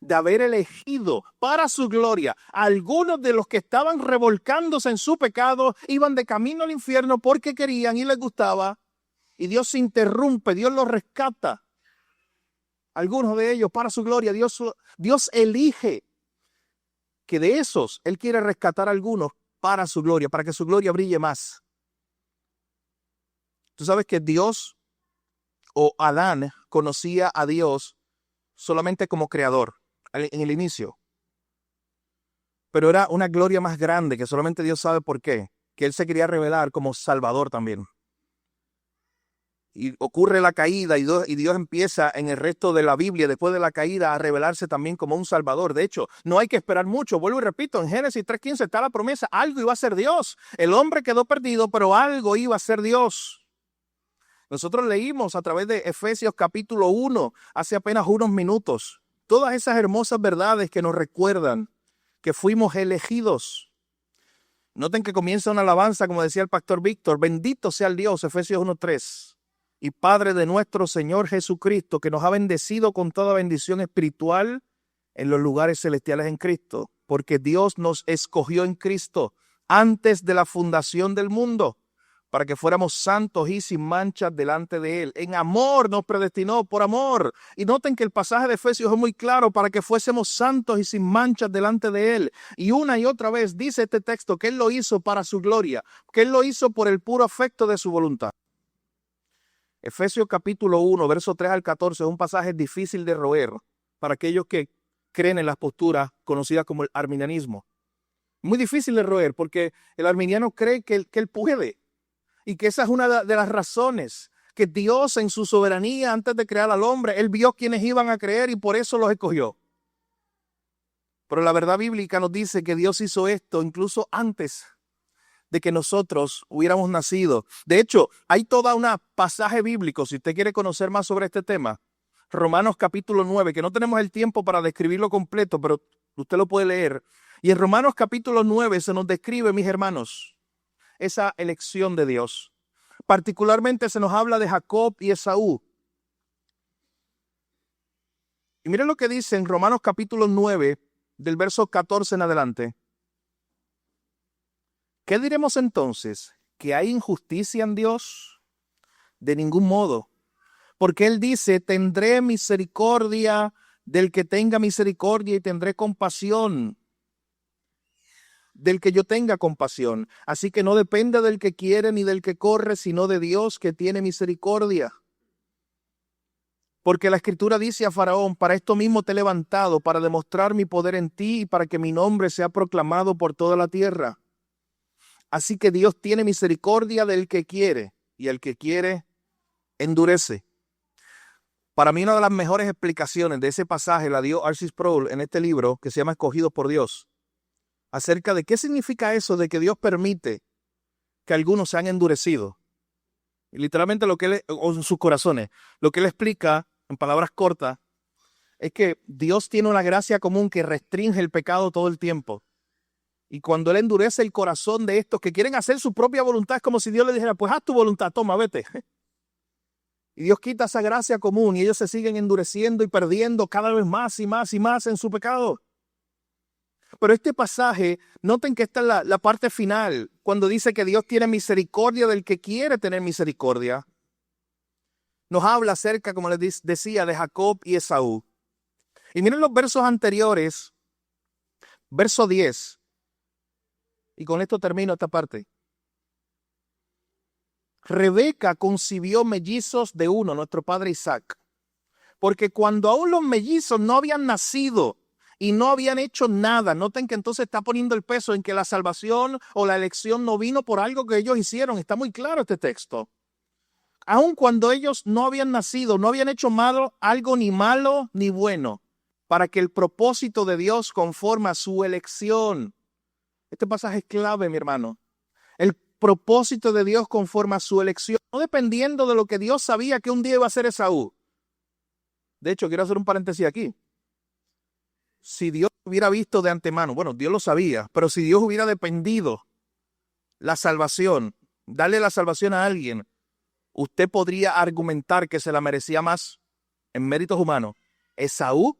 de haber elegido para su gloria a algunos de los que estaban revolcándose en su pecado, iban de camino al infierno porque querían y les gustaba, y Dios se interrumpe, Dios los rescata. Algunos de ellos para su gloria, Dios elige que de esos Él quiere rescatar a algunos para su gloria, para que su gloria brille más. Tú sabes que Dios o Adán conocía a Dios solamente como creador en el inicio. Pero era una gloria más grande que solamente Dios sabe por qué, que Él se quería revelar como Salvador también. Y ocurre la caída y Dios empieza en el resto de la Biblia, después de la caída, a revelarse también como un Salvador. De hecho, no hay que esperar mucho. Vuelvo y repito, en Génesis 3:15 está la promesa, algo iba a ser Dios. El hombre quedó perdido, pero algo iba a ser Dios. Nosotros leímos a través de Efesios capítulo 1, hace apenas unos minutos, todas esas hermosas verdades que nos recuerdan que fuimos elegidos. Noten que comienza una alabanza, como decía el pastor Víctor, bendito sea el Dios, Efesios 1:3. Y Padre de nuestro Señor Jesucristo, que nos ha bendecido con toda bendición espiritual en los lugares celestiales en Cristo, porque Dios nos escogió en Cristo antes de la fundación del mundo, para que fuéramos santos y sin manchas delante de Él. En amor nos predestinó, por amor. Y noten que el pasaje de Efesios es muy claro, para que fuésemos santos y sin manchas delante de Él. Y una y otra vez dice este texto que Él lo hizo para su gloria, que Él lo hizo por el puro afecto de su voluntad. Efesios capítulo 1, verso 3 al 14, es un pasaje difícil de roer para aquellos que creen en las posturas conocidas como el arminianismo. Muy difícil de roer porque el arminiano cree que él puede y que esa es una de las razones que Dios en su soberanía antes de crear al hombre, Él vio quienes iban a creer y por eso los escogió. Pero la verdad bíblica nos dice que Dios hizo esto incluso antes de que nosotros hubiéramos nacido. De hecho, hay toda una pasaje bíblico, si usted quiere conocer más sobre este tema, Romanos capítulo 9, que no tenemos el tiempo para describirlo completo, pero usted lo puede leer. Y en Romanos capítulo 9 se nos describe, mis hermanos, esa elección de Dios. Particularmente se nos habla de Jacob y Esaú. Y miren lo que dice en Romanos capítulo 9, del verso 14 en adelante. ¿Qué diremos entonces? ¿Que hay injusticia en Dios? De ningún modo. Porque Él dice, tendré misericordia del que tenga misericordia y tendré compasión del que yo tenga compasión. Así que no depende del que quiere ni del que corre, sino de Dios que tiene misericordia. Porque la Escritura dice a Faraón, para esto mismo te he levantado, para demostrar mi poder en ti y para que mi nombre sea proclamado por toda la tierra. Así que Dios tiene misericordia del que quiere y el que quiere endurece. Para mí una de las mejores explicaciones de ese pasaje la dio R.C. Sproul en este libro que se llama Escogidos por Dios, acerca de qué significa eso de que Dios permite que algunos sean endurecidos. Y literalmente lo que él, o en sus corazones, lo que él explica en palabras cortas es que Dios tiene una gracia común que restringe el pecado todo el tiempo. Y cuando Él endurece el corazón de estos que quieren hacer su propia voluntad, es como si Dios le dijera, pues haz tu voluntad, toma, vete. Y Dios quita esa gracia común y ellos se siguen endureciendo y perdiendo cada vez más y más y más en su pecado. Pero este pasaje, noten que esta es la parte final, cuando dice que Dios tiene misericordia del que quiere tener misericordia. Nos habla acerca, como les decía, de Jacob y Esaú. Y miren los versos anteriores Verso 10. Y con esto termino esta parte. Rebeca concibió mellizos de uno, nuestro padre Isaac. Porque cuando aún los mellizos no habían nacido y no habían hecho nada, noten que entonces está poniendo el peso en que la salvación o la elección no vino por algo que ellos hicieron. Está muy claro este texto. Aun cuando ellos no habían nacido, no habían hecho algo ni malo ni bueno, para que el propósito de Dios conforme a su elección. Este pasaje es clave, mi hermano. El propósito de Dios conforme a su elección, no dependiendo de lo que Dios sabía que un día iba a hacer Esaú. De hecho, quiero hacer un paréntesis aquí. Si Dios hubiera visto de antemano, bueno, Dios lo sabía, pero si Dios hubiera dependido la salvación, darle la salvación a alguien, usted podría argumentar que se la merecía más en méritos humanos Esaú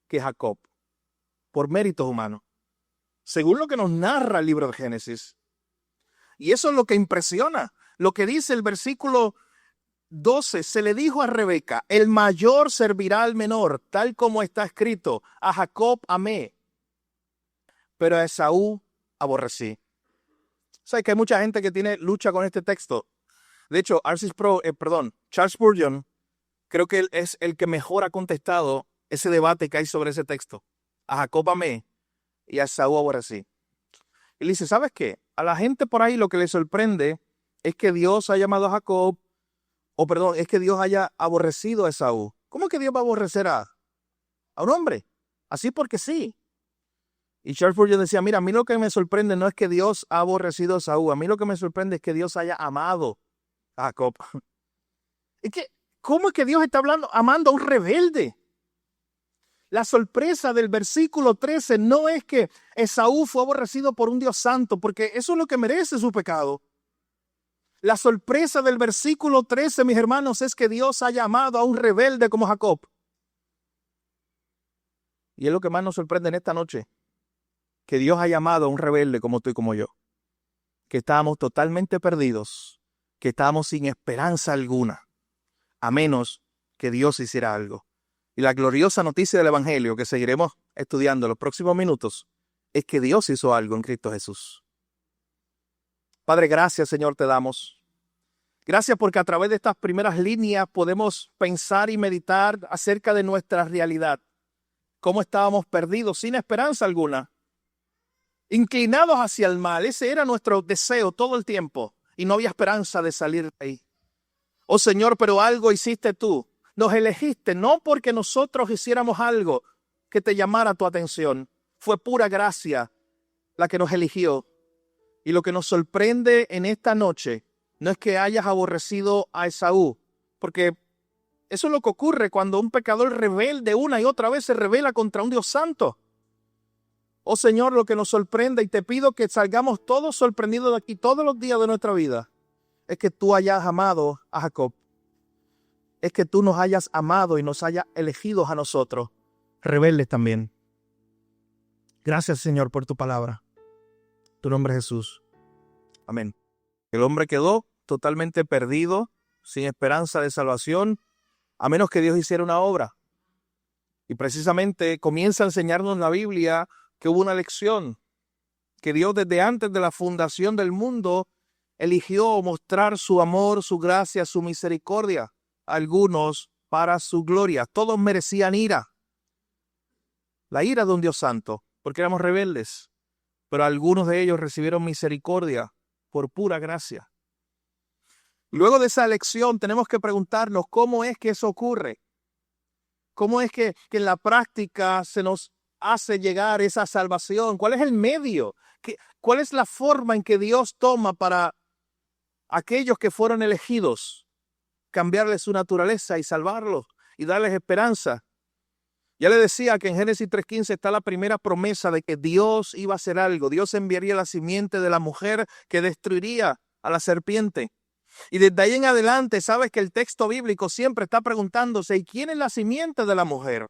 que Jacob, por méritos humanos, según lo que nos narra el libro de Génesis. Y eso es lo que impresiona. Lo que dice el versículo 12, se le dijo a Rebeca, el mayor servirá al menor, tal como está escrito, a Jacob amé, pero a Esaú aborrecí. ¿Sabes que hay mucha gente que lucha con este texto? De hecho, Charles Spurgeon, creo que él es el que mejor ha contestado ese debate que hay sobre ese texto. A Jacob amé y a Esaú aborrecí. Él dice, ¿sabes qué? A la gente por ahí lo que le sorprende es que Dios ha llamado a Jacob, es que Dios haya aborrecido a Esaú. ¿Cómo que Dios va a aborrecer a un hombre? Así porque sí. Y Charles Spurgeon decía, mira, a mí lo que me sorprende no es que Dios ha aborrecido a Esaú, a mí lo que me sorprende es que Dios haya amado a Jacob. ¿Cómo es que Dios está amando a un rebelde? La sorpresa del versículo 13 no es que Esaú fue aborrecido por un Dios santo, porque eso es lo que merece su pecado. La sorpresa del versículo 13, mis hermanos, es que Dios haya amado a un rebelde como Jacob. Y es lo que más nos sorprende en esta noche, que Dios haya amado a un rebelde como tú y como yo, que estábamos totalmente perdidos, que estábamos sin esperanza alguna, a menos que Dios hiciera algo. Y la gloriosa noticia del Evangelio que seguiremos estudiando en los próximos minutos es que Dios hizo algo en Cristo Jesús. Padre, gracias, Señor, te damos. Gracias porque a través de estas primeras líneas podemos pensar y meditar acerca de nuestra realidad. Cómo estábamos perdidos, sin esperanza alguna, inclinados hacia el mal. Ese era nuestro deseo todo el tiempo y no había esperanza de salir de ahí. Oh Señor, pero algo hiciste tú. Nos elegiste no porque nosotros hiciéramos algo que te llamara tu atención. Fue pura gracia la que nos eligió. Y lo que nos sorprende en esta noche no es que hayas aborrecido a Esaú, porque eso es lo que ocurre cuando un pecador rebelde una y otra vez se rebela contra un Dios santo. Oh Señor, lo que nos sorprende, y te pido que salgamos todos sorprendidos de aquí todos los días de nuestra vida, es que tú hayas amado a Jacob. Es que tú nos hayas amado y nos hayas elegido a nosotros, rebeldes también. Gracias, Señor, por tu palabra. Tu nombre es Jesús. Amén. El hombre quedó totalmente perdido, sin esperanza de salvación, a menos que Dios hiciera una obra. Y precisamente comienza a enseñarnos la Biblia que hubo una elección, que Dios desde antes de la fundación del mundo eligió mostrar su amor, su gracia, su misericordia. Algunos para su gloria. Todos merecían ira. La ira de un Dios santo, porque éramos rebeldes. Pero algunos de ellos recibieron misericordia por pura gracia. Luego de esa elección tenemos que preguntarnos cómo es que eso ocurre. ¿Cómo es que en la práctica se nos hace llegar esa salvación? ¿Cuál es el medio? ¿Cuál es la forma en que Dios toma para aquellos que fueron elegidos? Cambiarles su naturaleza y salvarlos y darles esperanza. Ya le decía que en Génesis 3:15 está la primera promesa de que Dios iba a hacer algo. Dios enviaría la simiente de la mujer que destruiría a la serpiente. Y desde ahí en adelante, sabes que el texto bíblico siempre está preguntándose, ¿y quién es la simiente de la mujer?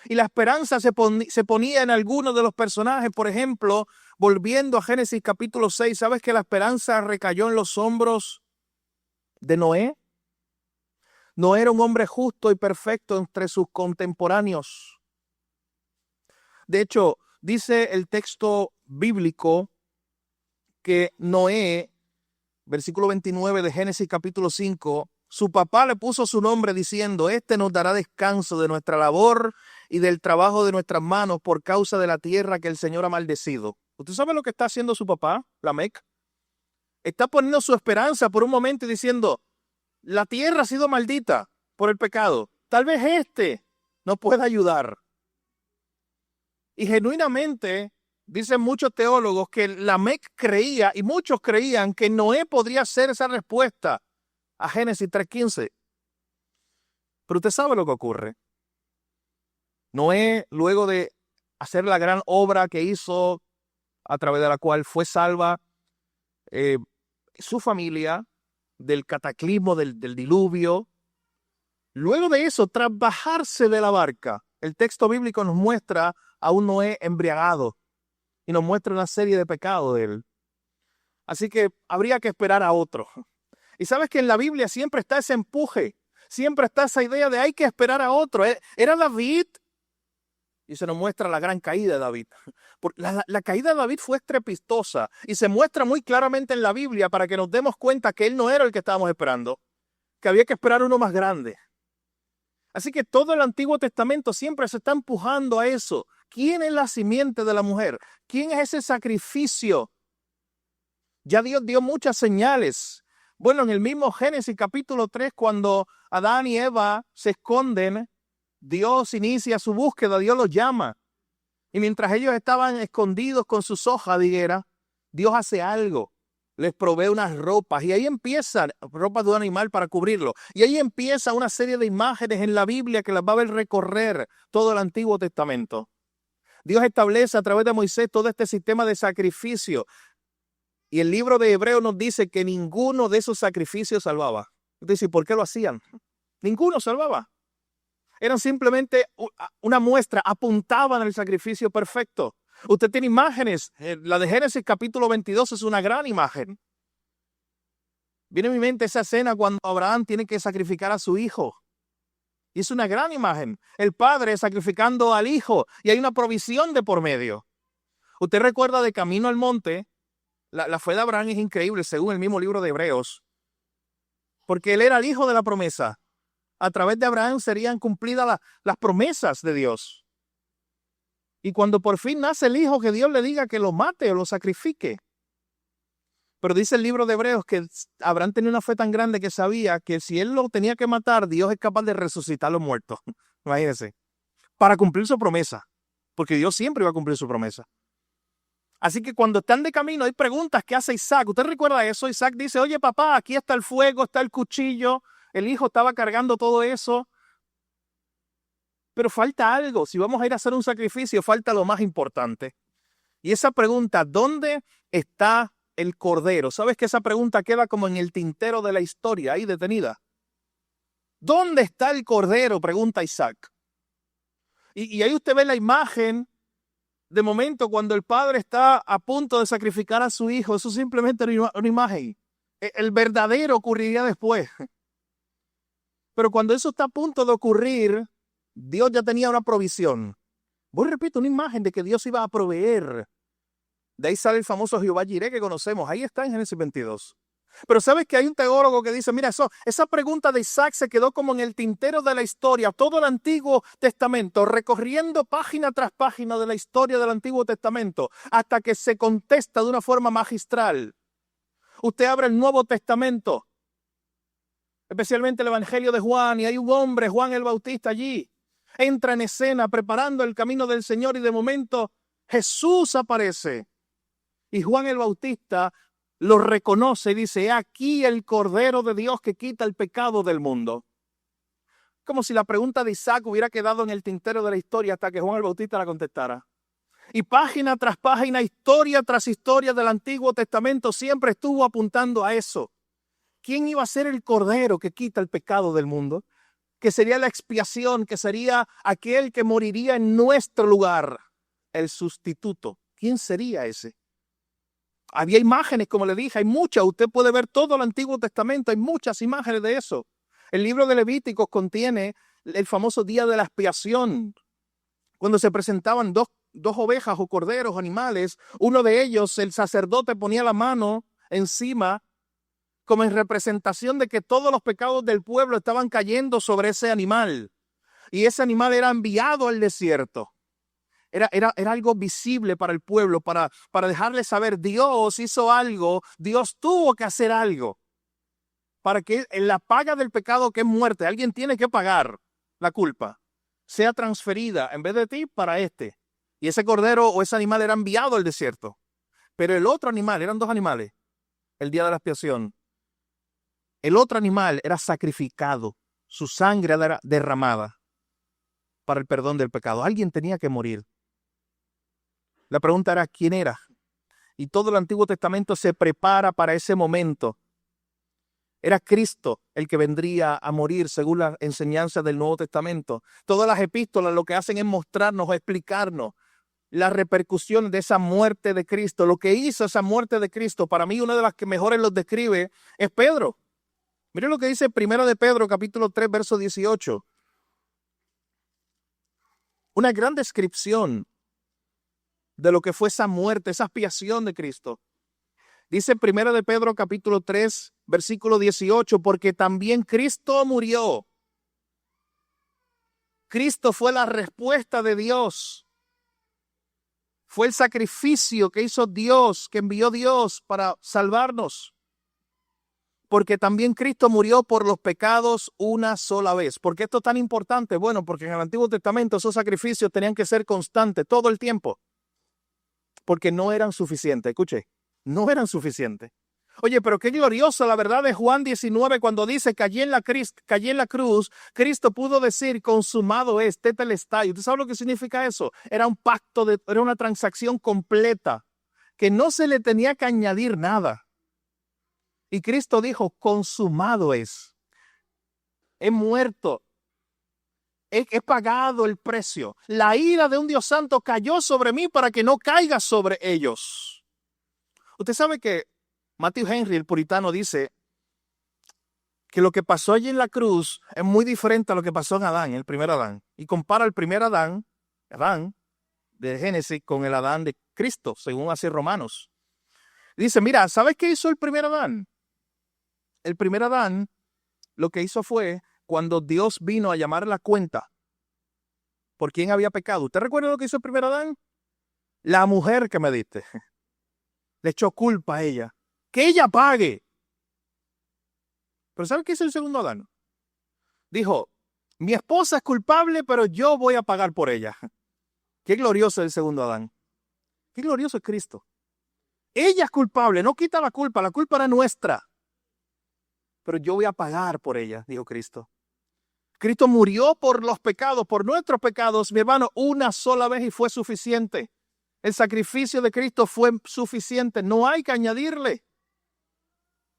Y la esperanza se ponía en algunos de los personajes. Por ejemplo, volviendo a Génesis capítulo 6, ¿sabes que la esperanza recayó en los hombros de Noé? Noé era un hombre justo y perfecto entre sus contemporáneos. De hecho, Dice el texto bíblico que Noé, versículo 29 de Génesis capítulo 5, su papá le puso su nombre diciendo: este nos dará descanso de nuestra labor y del trabajo de nuestras manos por causa de la tierra que el Señor ha maldecido. ¿Usted sabe lo que está haciendo su papá, Lamec? Está poniendo su esperanza por un momento y diciendo: la tierra ha sido maldita por el pecado. Tal vez este nos pueda ayudar. Y genuinamente, dicen muchos teólogos que Lamec creía, y muchos creían, que Noé podría ser esa respuesta a Génesis 3:15. Pero usted sabe lo que ocurre. Noé, luego de hacer la gran obra que hizo, a través de la cual fue salva su familia del cataclismo, del diluvio, luego de eso, tras bajarse de la barca, el texto bíblico nos muestra a un Noé embriagado y nos muestra una serie de pecados de él. Así que habría que esperar a otro. Y sabes que en la Biblia siempre está ese empuje, siempre está esa idea de hay que esperar a otro. Era David, y se nos muestra la gran caída de David. La caída de David fue estrepitosa y se muestra muy claramente en la Biblia para que nos demos cuenta que él no era el que estábamos esperando, que había que esperar uno más grande. Así que todo el Antiguo Testamento siempre se está empujando a eso. ¿Quién es la simiente de la mujer? ¿Quién es ese sacrificio? Ya Dios dio muchas señales. Bueno, en el mismo Génesis capítulo 3, cuando Adán y Eva se esconden, Dios inicia su búsqueda, Dios los llama. Y mientras ellos estaban escondidos con sus hojas de higuera, Dios hace algo. Les provee unas ropas y ahí empiezan, ropas de un animal para cubrirlo. Y ahí empieza una serie de imágenes en la Biblia que las va a ver recorrer todo el Antiguo Testamento. Dios establece a través de Moisés todo este sistema de sacrificio. Y el libro de Hebreos nos dice que ninguno de esos sacrificios salvaba. Entonces, ¿por qué lo hacían? Ninguno salvaba. Eran simplemente una muestra, apuntaban al sacrificio perfecto. Usted tiene imágenes, la de Génesis capítulo 22 es una gran imagen. Viene a mi mente esa escena cuando Abraham tiene que sacrificar a su hijo. Y es una gran imagen. El padre sacrificando al hijo y hay una provisión de por medio. Usted recuerda de camino al monte, la fe de Abraham es increíble según el mismo libro de Hebreos. Porque él era el hijo de la promesa. A través de Abraham serían cumplidas las promesas de Dios. Y cuando por fin nace el hijo, que Dios le diga que lo mate o lo sacrifique. Pero dice el libro de Hebreos que Abraham tenía una fe tan grande que sabía que si él lo tenía que matar, Dios es capaz de resucitar a los muertos. Imagínense. Para cumplir su promesa. Porque Dios siempre iba a cumplir su promesa. Así que cuando están de camino hay preguntas que hace Isaac. ¿Usted recuerda eso? Isaac dice: oye papá, aquí está el fuego, está el cuchillo. El hijo estaba cargando todo eso. Pero falta algo. Si vamos a ir a hacer un sacrificio, falta lo más importante. Y esa pregunta, ¿dónde está el cordero? ¿Sabes que esa pregunta queda como en el tintero de la historia, ahí detenida? ¿Dónde está el cordero?, pregunta Isaac. Y ahí usted ve la imagen, de momento, cuando el padre está a punto de sacrificar a su hijo. Eso simplemente es una imagen. El verdadero ocurriría después. Pero cuando eso está a punto de ocurrir, Dios ya tenía una provisión. Voy, repito, una imagen de que Dios iba a proveer. De ahí sale el famoso Jehová Jireh que conocemos. Ahí está en Génesis 22. Pero ¿sabes que hay un teólogo que dice: mira, esa pregunta de Isaac se quedó como en el tintero de la historia, todo el Antiguo Testamento, recorriendo página tras página de la historia del Antiguo Testamento, hasta que se contesta de una forma magistral. Usted abre el Nuevo Testamento, especialmente el Evangelio de Juan, y hay un hombre, Juan el Bautista, allí. Entra en escena preparando el camino del Señor y de momento Jesús aparece. Y Juan el Bautista lo reconoce y dice: he aquí el Cordero de Dios que quita el pecado del mundo. Como si la pregunta de Isaac hubiera quedado en el tintero de la historia hasta que Juan el Bautista la contestara. Y página tras página, historia tras historia del Antiguo Testamento siempre estuvo apuntando a eso. ¿Quién iba a ser el Cordero que quita el pecado del mundo? Que sería la expiación, que sería aquel que moriría en nuestro lugar, el sustituto. ¿Quién sería ese? Había imágenes, como le dije, hay muchas. Usted puede ver todo el Antiguo Testamento, hay muchas imágenes de eso. El libro de Levíticos contiene el famoso día de la expiación, cuando se presentaban dos dos ovejas o corderos, animales. Uno de ellos, el sacerdote ponía la mano encima como en representación de que todos los pecados del pueblo estaban cayendo sobre ese animal. Y ese animal era enviado al desierto. Era algo visible para el pueblo, para dejarle saber, Dios hizo algo, Dios tuvo que hacer algo. Para que la paga del pecado, que es muerte, alguien tiene que pagar la culpa, sea transferida en vez de ti para este. Y ese cordero o ese animal era enviado al desierto. Pero el otro animal, eran dos animales, el día de la expiación. El otro animal era sacrificado, su sangre era derramada para el perdón del pecado. Alguien tenía que morir. La pregunta era, ¿quién era? Y todo el Antiguo Testamento se prepara para ese momento. Era Cristo el que vendría a morir según la enseñanza del Nuevo Testamento. Todas las epístolas lo que hacen es mostrarnos o explicarnos las repercusiones de esa muerte de Cristo. Lo que hizo esa muerte de Cristo, para mí una de las que mejores los describe es Pedro. Miren lo que dice 1 de Pedro, capítulo 3, verso 18. Una gran descripción de lo que fue esa muerte, esa expiación de Cristo. Dice 1 de Pedro, capítulo 3, versículo 18, porque también Cristo murió. Cristo fue la respuesta de Dios. Fue el sacrificio que hizo Dios, que envió Dios para salvarnos. Porque también Cristo murió por los pecados una sola vez. ¿Por qué esto es tan importante? Bueno, porque en el Antiguo Testamento esos sacrificios tenían que ser constantes todo el tiempo. Porque no eran suficientes. Escuche, no eran suficientes. Oye, pero qué gloriosa la verdad de Juan 19 cuando dice que allí en la cruz, Cristo pudo decir, consumado es, tetelestai. ¿Usted sabe lo que significa eso? Era un pacto, era una transacción completa, que no se le tenía que añadir nada. Y Cristo dijo, consumado es. He muerto. He pagado el precio. La ira de un Dios santo cayó sobre mí para que no caiga sobre ellos. Usted sabe que Matthew Henry, el puritano, dice que lo que pasó allí en la cruz es muy diferente a lo que pasó en Adán, el primer Adán. Y compara el primer Adán de Génesis, con el Adán de Cristo, según hace Romanos. Dice, mira, ¿sabes qué hizo el primer Adán? El primer Adán lo que hizo fue cuando Dios vino a llamar la cuenta por quién había pecado. ¿Usted recuerda lo que hizo el primer Adán? La mujer que me diste. Le echó culpa a ella. Que ella pague. Pero ¿sabe qué hizo el segundo Adán? Dijo, mi esposa es culpable, pero yo voy a pagar por ella. Qué glorioso es el segundo Adán. Qué glorioso es Cristo. Ella es culpable, no quita la culpa era nuestra. Pero yo voy a pagar por ella, dijo Cristo. Cristo murió por los pecados, por nuestros pecados, mi hermano, una sola vez y fue suficiente. El sacrificio de Cristo fue suficiente, no hay que añadirle.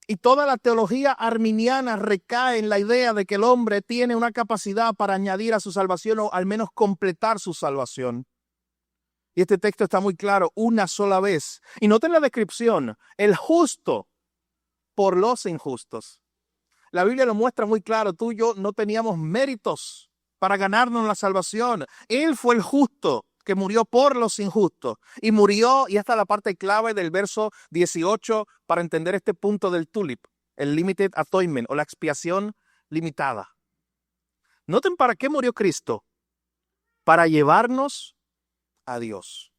Y toda la teología arminiana recae en la idea de que el hombre tiene una capacidad para añadir a su salvación o al menos completar su salvación. Y este texto está muy claro, una sola vez. Y noten la descripción, el justo por los injustos. La Biblia lo muestra muy claro, tú y yo no teníamos méritos para ganarnos la salvación. Él fue el justo que murió por los injustos. Y murió, y esta es la parte clave del verso 18 para entender este punto del tulip, el limited atonement o la expiación limitada. Noten para qué murió Cristo. Para llevarnos a Dios.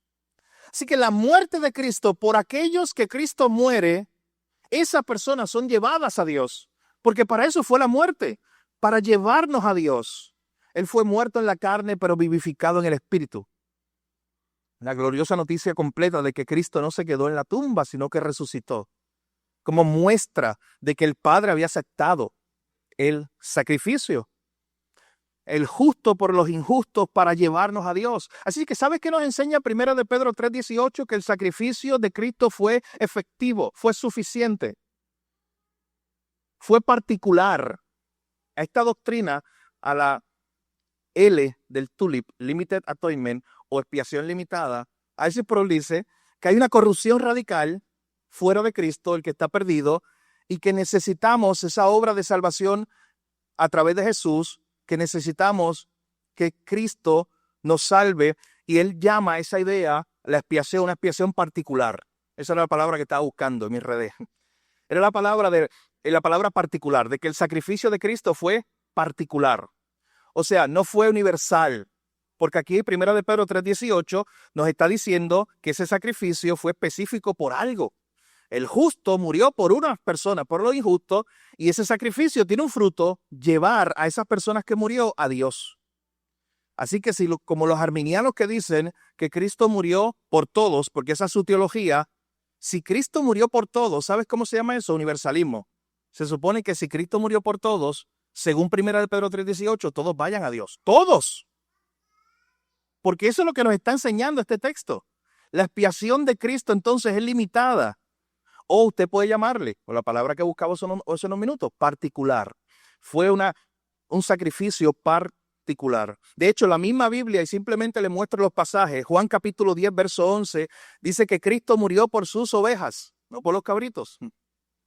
Así que la muerte de Cristo, por aquellos que Cristo muere, esas personas son llevadas a Dios. Porque para eso fue la muerte, para llevarnos a Dios. Él fue muerto en la carne, pero vivificado en el espíritu. La gloriosa noticia completa de que Cristo no se quedó en la tumba, sino que resucitó, como muestra de que el Padre había aceptado el sacrificio, el justo por los injustos para llevarnos a Dios. Así que, ¿sabes qué nos enseña 1 de Pedro 3:18? Que el sacrificio de Cristo fue efectivo, fue suficiente. Fue particular. A esta doctrina, a la L del tulip, limited atonement o expiación limitada, a ese dice que hay una corrupción radical fuera de Cristo, el que está perdido, y que necesitamos esa obra de salvación a través de Jesús, que necesitamos que Cristo nos salve Y él llama a esa idea la expiación, una expiación particular. Esa era la palabra que estaba buscando en mis redes. Era la palabra particular, de que el sacrificio de Cristo fue particular. O sea, no fue universal. Porque aquí, 1 de Pedro 3:18, nos está diciendo que ese sacrificio fue específico por algo. El justo murió por unas personas, por lo injusto, y ese sacrificio tiene un fruto, llevar a esas personas que murió a Dios. Así que como los arminianos que dicen que Cristo murió por todos, porque esa es su teología, si Cristo murió por todos, ¿sabes cómo se llama eso? Universalismo. Se supone que si Cristo murió por todos, según 1 de Pedro 3:18, todos vayan a Dios. ¡Todos! Porque eso es lo que nos está enseñando este texto. La expiación de Cristo entonces es limitada. O usted puede llamarle, con la palabra que buscaba hace unos minutos, particular. Fue un sacrificio particular. De hecho, la misma Biblia, y simplemente le muestro los pasajes, Juan capítulo 10, verso 11, dice que Cristo murió por sus ovejas, no por los cabritos.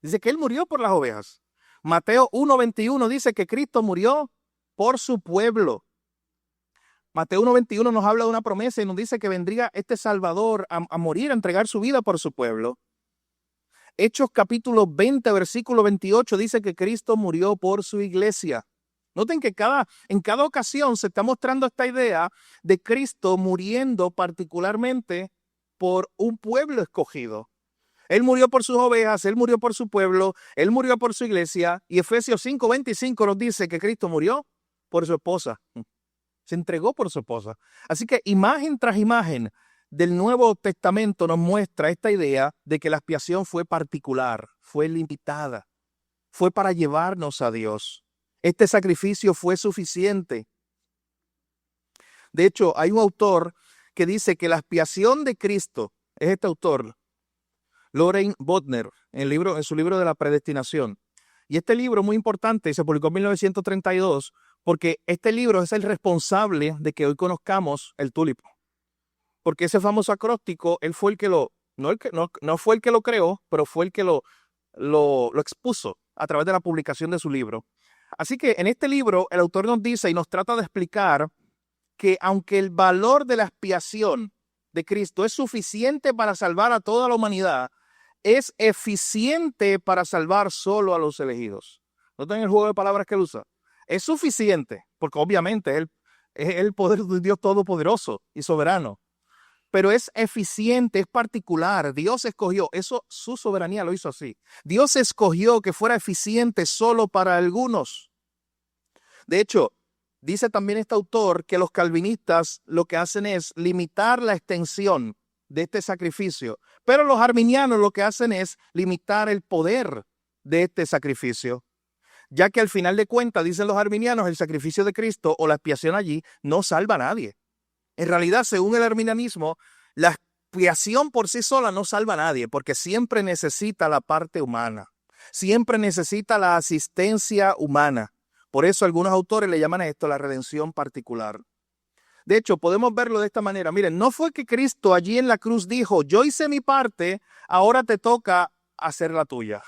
Dice que Él murió por las ovejas. Mateo 1:21 dice que Cristo murió por su pueblo. Mateo 1:21 nos habla de una promesa y nos dice que vendría este Salvador a morir, a entregar su vida por su pueblo. Hechos capítulo 20, versículo 28 dice que Cristo murió por su iglesia. Noten que en cada ocasión se está mostrando esta idea de Cristo muriendo particularmente por un pueblo escogido. Él murió por sus ovejas, Él murió por su pueblo, Él murió por su iglesia. Y Efesios 5:25 nos dice que Cristo murió por su esposa. Se entregó por su esposa. Así que imagen tras imagen del Nuevo Testamento nos muestra esta idea de que la expiación fue particular, fue limitada, fue para llevarnos a Dios. Este sacrificio fue suficiente. De hecho, hay un autor que dice que la expiación de Cristo, es este autor, Loren Bodner, en su libro de la predestinación. Y este libro es muy importante, se publicó en 1932, porque este libro es el responsable de que hoy conozcamos el tulipo. Porque ese famoso acróstico, él fue el que no fue el que lo creó, pero fue el que lo expuso a través de la publicación de su libro. Así que en este libro el autor nos dice y nos trata de explicar que aunque el valor de la expiación de Cristo es suficiente para salvar a toda la humanidad, es eficiente para salvar solo a los elegidos. ¿Notan el juego de palabras que él usa? Es suficiente, porque obviamente es el poder de Dios todopoderoso y soberano. Pero es eficiente, es particular. Dios escogió, eso su soberanía lo hizo así. Dios escogió que fuera eficiente solo para algunos. De hecho, dice también este autor que los calvinistas lo que hacen es limitar la extensión de este sacrificio, pero los arminianos lo que hacen es limitar el poder de este sacrificio, ya que al final de cuentas, dicen los arminianos, el sacrificio de Cristo o la expiación allí no salva a nadie. En realidad, según el arminianismo, la expiación por sí sola no salva a nadie, porque siempre necesita la parte humana, siempre necesita la asistencia humana. Por eso algunos autores le llaman a esto la redención particular. De hecho, podemos verlo de esta manera. Miren, no fue que Cristo allí en la cruz dijo, yo hice mi parte, ahora te toca hacer la tuya.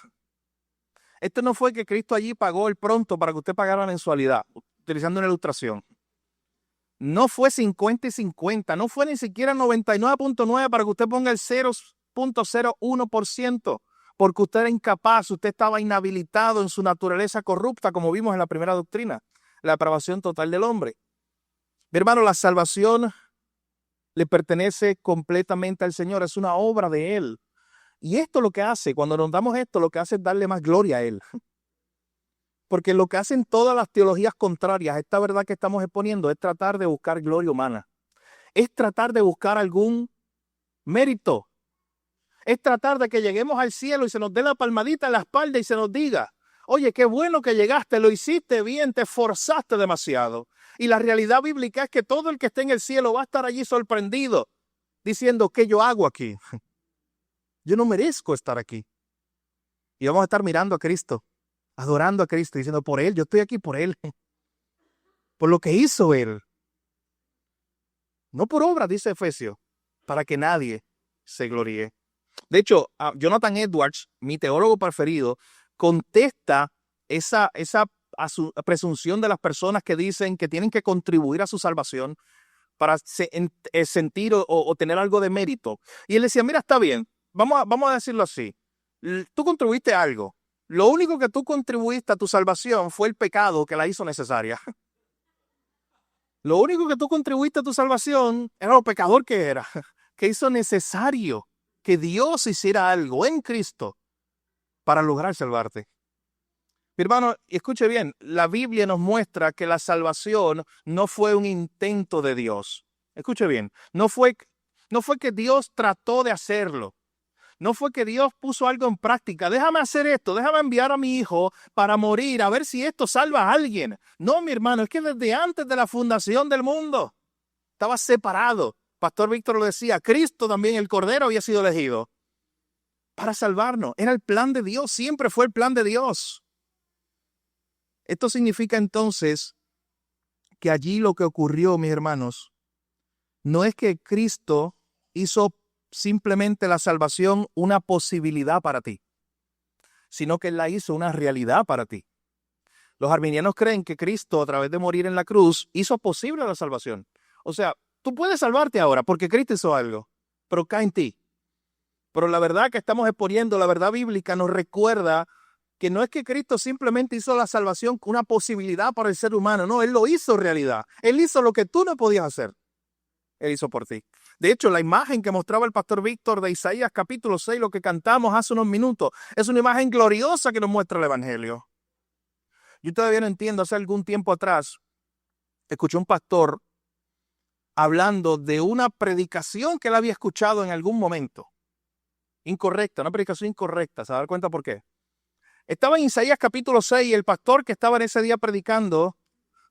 Esto no fue que Cristo allí pagó el pronto para que usted pagara la mensualidad, utilizando una ilustración. No fue 50 y 50, no fue ni siquiera 99.9 para que usted ponga el 0.01%, porque usted era incapaz, usted estaba inhabilitado en su naturaleza corrupta, como vimos en la primera doctrina, la depravación total del hombre. Mi hermano, la salvación le pertenece completamente al Señor, es una obra de Él. Y esto lo que hace, cuando nos damos esto, lo que hace es darle más gloria a Él. Porque lo que hacen todas las teologías contrarias a esta verdad que estamos exponiendo es tratar de buscar gloria humana. Es tratar de buscar algún mérito. Es tratar de que lleguemos al cielo y se nos dé la palmadita en la espalda y se nos diga, oye, qué bueno que llegaste, lo hiciste bien, te esforzaste demasiado. Y la realidad bíblica es que todo el que esté en el cielo va a estar allí sorprendido, diciendo, ¿qué yo hago aquí? Yo no merezco estar aquí. Y vamos a estar mirando a Cristo, adorando a Cristo, diciendo, por Él, yo estoy aquí por Él. Por lo que hizo Él. No por obra, dice Efesios, para que nadie se gloríe. De hecho, Jonathan Edwards, mi teólogo preferido, contesta esa presunción de las personas que dicen que tienen que contribuir a su salvación para sentir o tener algo de mérito. Y él decía, mira, está bien, vamos a decirlo así. Tú contribuiste algo. Lo único que tú contribuiste a tu salvación fue el pecado que la hizo necesaria. Lo único que tú contribuiste a tu salvación era lo pecador que era, que hizo necesario que Dios hiciera algo en Cristo para lograr salvarte. Mi hermano, escuche bien, la Biblia nos muestra que la salvación no fue un intento de Dios. Escuche bien, no fue que Dios trató de hacerlo. No fue que Dios puso algo en práctica. Déjame hacer esto, déjame enviar a mi hijo para morir, a ver si esto salva a alguien. No, mi hermano, es que desde antes de la fundación del mundo estaba separado. Pastor Víctor lo decía, Cristo también, el Cordero, había sido elegido para salvarnos. Era el plan de Dios, siempre fue el plan de Dios. Esto significa entonces que allí lo que ocurrió, mis hermanos, no es que Cristo hizo simplemente la salvación una posibilidad para ti, sino que Él la hizo una realidad para ti. Los arminianos creen que Cristo, a través de morir en la cruz, hizo posible la salvación. O sea, tú puedes salvarte ahora porque Cristo hizo algo, pero cae en ti. Pero la verdad que estamos exponiendo, la verdad bíblica nos recuerda que no es que Cristo simplemente hizo la salvación una posibilidad para el ser humano, no, Él lo hizo realidad. Él hizo lo que tú no podías hacer. Él hizo por ti. De hecho, la imagen que mostraba el pastor Víctor de Isaías capítulo 6, lo que cantamos hace unos minutos, es una imagen gloriosa que nos muestra el Evangelio. Yo todavía no entiendo, hace algún tiempo atrás, escuché un pastor hablando de una predicación que él había escuchado en algún momento. Incorrecta, una predicación incorrecta. ¿Se va a dar cuenta por qué? Estaba en Isaías capítulo 6 y el pastor que estaba en ese día predicando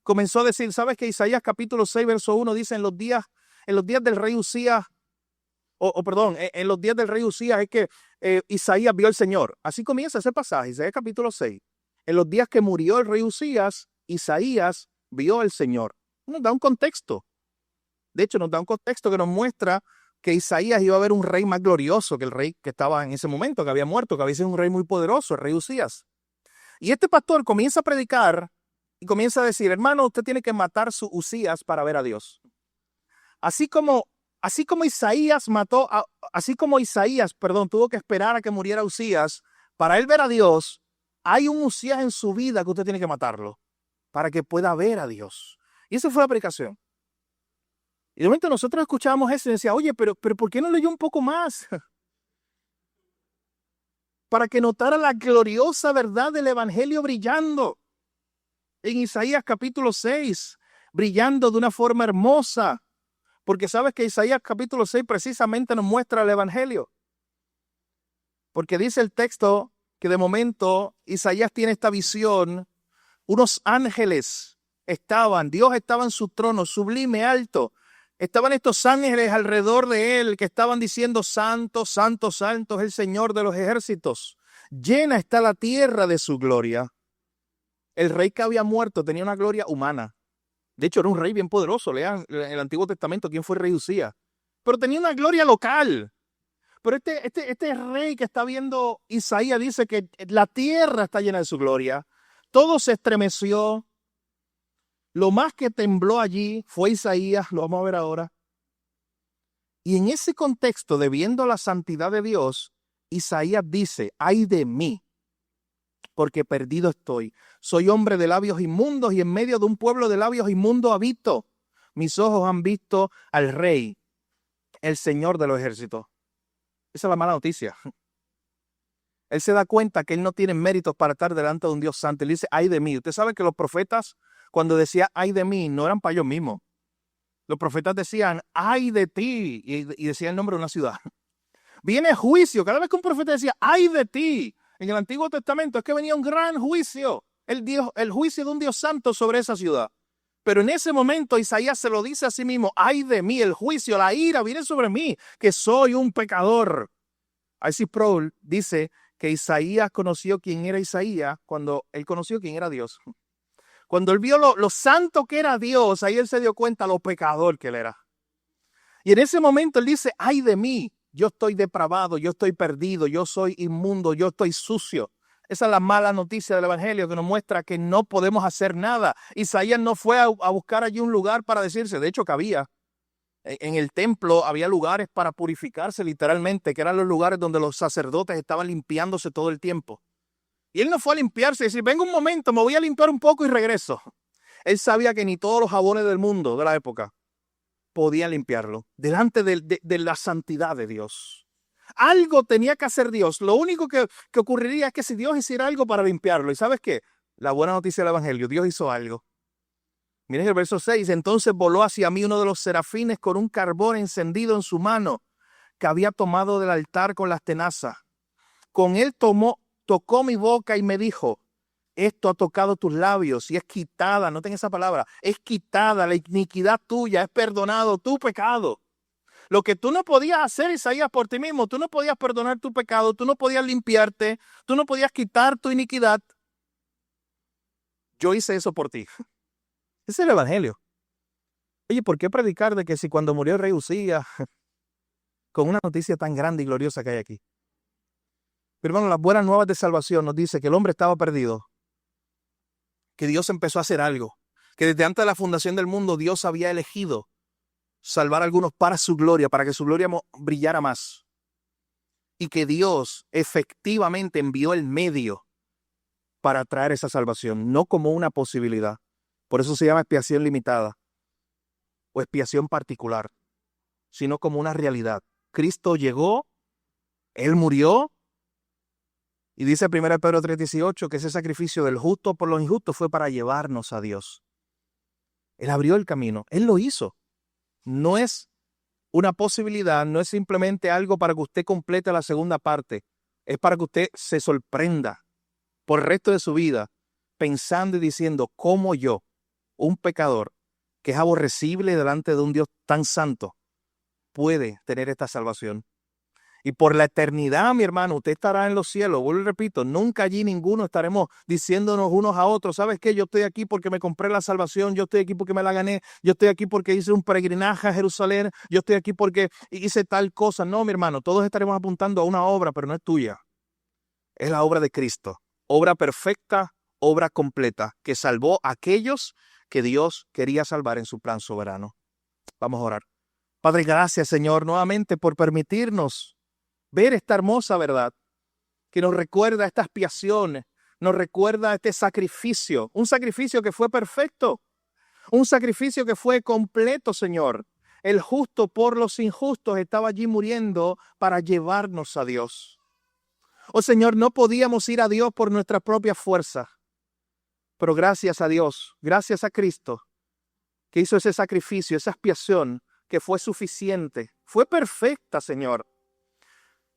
comenzó a decir, ¿sabes que Isaías capítulo 6, verso 1 dice en los días del rey Usías, en los días del rey Usías es que Isaías vio al Señor? Así comienza ese pasaje, Isaías capítulo 6. En los días que murió el rey Usías, Isaías vio al Señor. Nos da un contexto. De hecho, nos da un contexto que nos muestra que Isaías iba a ver un rey más glorioso que el rey que estaba en ese momento, que había muerto, que había sido un rey muy poderoso, el rey Usías. Y este pastor comienza a predicar y comienza a decir, hermano, usted tiene que matar su Usías para ver a Dios. Así como Isaías tuvo que esperar a que muriera Usías para él ver a Dios, hay un Usías en su vida que usted tiene que matarlo para que pueda ver a Dios. Y esa fue la predicación. Y de momento nosotros escuchábamos eso y decía, oye, pero ¿por qué no leyó un poco más? Para que notara la gloriosa verdad del Evangelio brillando en Isaías capítulo 6, brillando de una forma hermosa. Porque sabes que Isaías capítulo 6 precisamente nos muestra el Evangelio. Porque dice el texto que de momento Isaías tiene esta visión, unos ángeles Dios estaba en su trono sublime, alto. Estaban estos ángeles alrededor de él que estaban diciendo, santo, santo, santo es el Señor de los ejércitos. Llena está la tierra de su gloria. El rey que había muerto tenía una gloria humana. De hecho, era un rey bien poderoso. Lean en el Antiguo Testamento quién fue el rey Usías. Pero tenía una gloria local. Pero este rey que está viendo Isaías dice que la tierra está llena de su gloria. Todo se estremeció. Lo más que tembló allí fue Isaías, lo vamos a ver ahora. Y en ese contexto de viendo la santidad de Dios, Isaías dice, ay de mí, porque perdido estoy. Soy hombre de labios inmundos y en medio de un pueblo de labios inmundos habito. Mis ojos han visto al Rey, el Señor de los ejércitos. Esa es la mala noticia. Él se da cuenta que él no tiene méritos para estar delante de un Dios santo. Él dice, ay de mí. Usted sabe que los profetas, cuando decían ay de mí, no eran para ellos mismos. Los profetas decían, ay de ti, y decían el nombre de una ciudad. Viene juicio. Cada vez que un profeta decía, ay de ti, en el Antiguo Testamento, es que venía un gran juicio, el juicio de un Dios santo sobre esa ciudad. Pero en ese momento Isaías se lo dice a sí mismo, ay de mí, el juicio, la ira viene sobre mí, que soy un pecador. R.C. Sproul dice que Isaías conoció quién era Isaías cuando él conoció quién era Dios. Cuando él vio lo santo que era Dios, ahí él se dio cuenta lo pecador que él era. Y en ese momento él dice, ay de mí, yo estoy depravado, yo estoy perdido, yo soy inmundo, yo estoy sucio. Esa es la mala noticia del Evangelio que nos muestra que no podemos hacer nada. Isaías no fue a buscar allí un lugar para decirse, de hecho cabía. En el templo había lugares para purificarse literalmente, que eran los lugares donde los sacerdotes estaban limpiándose todo el tiempo. Y él no fue a limpiarse y decir, venga un momento, me voy a limpiar un poco y regreso. Él sabía que ni todos los jabones del mundo de la época podían limpiarlo delante de la santidad de Dios. Algo tenía que hacer Dios. Lo único que ocurriría es que si Dios hiciera algo para limpiarlo. ¿Y sabes qué? La buena noticia del Evangelio, Dios hizo algo. Miren el verso 6. Entonces voló hacia mí uno de los serafines con un carbón encendido en su mano que había tomado del altar con las tenazas. Con él tocó mi boca y me dijo, esto ha tocado tus labios y es quitada, noten esa palabra, es quitada la iniquidad tuya, es perdonado tu pecado. Lo que tú no podías hacer, Isaías, por ti mismo, tú no podías perdonar tu pecado, tú no podías limpiarte, tú no podías quitar tu iniquidad. Yo hice eso por ti. Ese es el Evangelio. Oye, ¿por qué predicar de que si cuando murió el rey Usías, con una noticia tan grande y gloriosa que hay aquí? Pero hermano, las buenas nuevas de salvación nos dice que el hombre estaba perdido, que Dios empezó a hacer algo, que desde antes de la fundación del mundo Dios había elegido salvar a algunos para su gloria, para que su gloria brillara más. Y que Dios efectivamente envió el medio para traer esa salvación, no como una posibilidad. Por eso se llama expiación limitada o expiación particular, sino como una realidad. Cristo llegó, Él murió, y dice 1 Pedro 3:18 que ese sacrificio del justo por los injustos fue para llevarnos a Dios. Él abrió el camino, Él lo hizo. No es una posibilidad, no es simplemente algo para que usted complete la segunda parte. Es para que usted se sorprenda por el resto de su vida pensando y diciendo cómo yo, un pecador que es aborrecible delante de un Dios tan santo, puede tener esta salvación. Y por la eternidad, mi hermano, usted estará en los cielos. Vuelvo y repito, nunca allí ninguno estaremos diciéndonos unos a otros, ¿sabes qué? Yo estoy aquí porque me compré la salvación, yo estoy aquí porque me la gané, yo estoy aquí porque hice un peregrinaje a Jerusalén, yo estoy aquí porque hice tal cosa. No, mi hermano, todos estaremos apuntando a una obra, pero no es tuya. Es la obra de Cristo. Obra perfecta, obra completa, que salvó a aquellos que Dios quería salvar en su plan soberano. Vamos a orar. Padre, gracias, Señor, nuevamente por permitirnos ver esta hermosa verdad que nos recuerda esta expiación, nos recuerda este sacrificio, un sacrificio que fue perfecto, un sacrificio que fue completo, Señor. El justo por los injustos estaba allí muriendo para llevarnos a Dios. Oh Señor, no podíamos ir a Dios por nuestra propia fuerza, pero gracias a Dios, gracias a Cristo, que hizo ese sacrificio, esa expiación que fue suficiente, fue perfecta, Señor.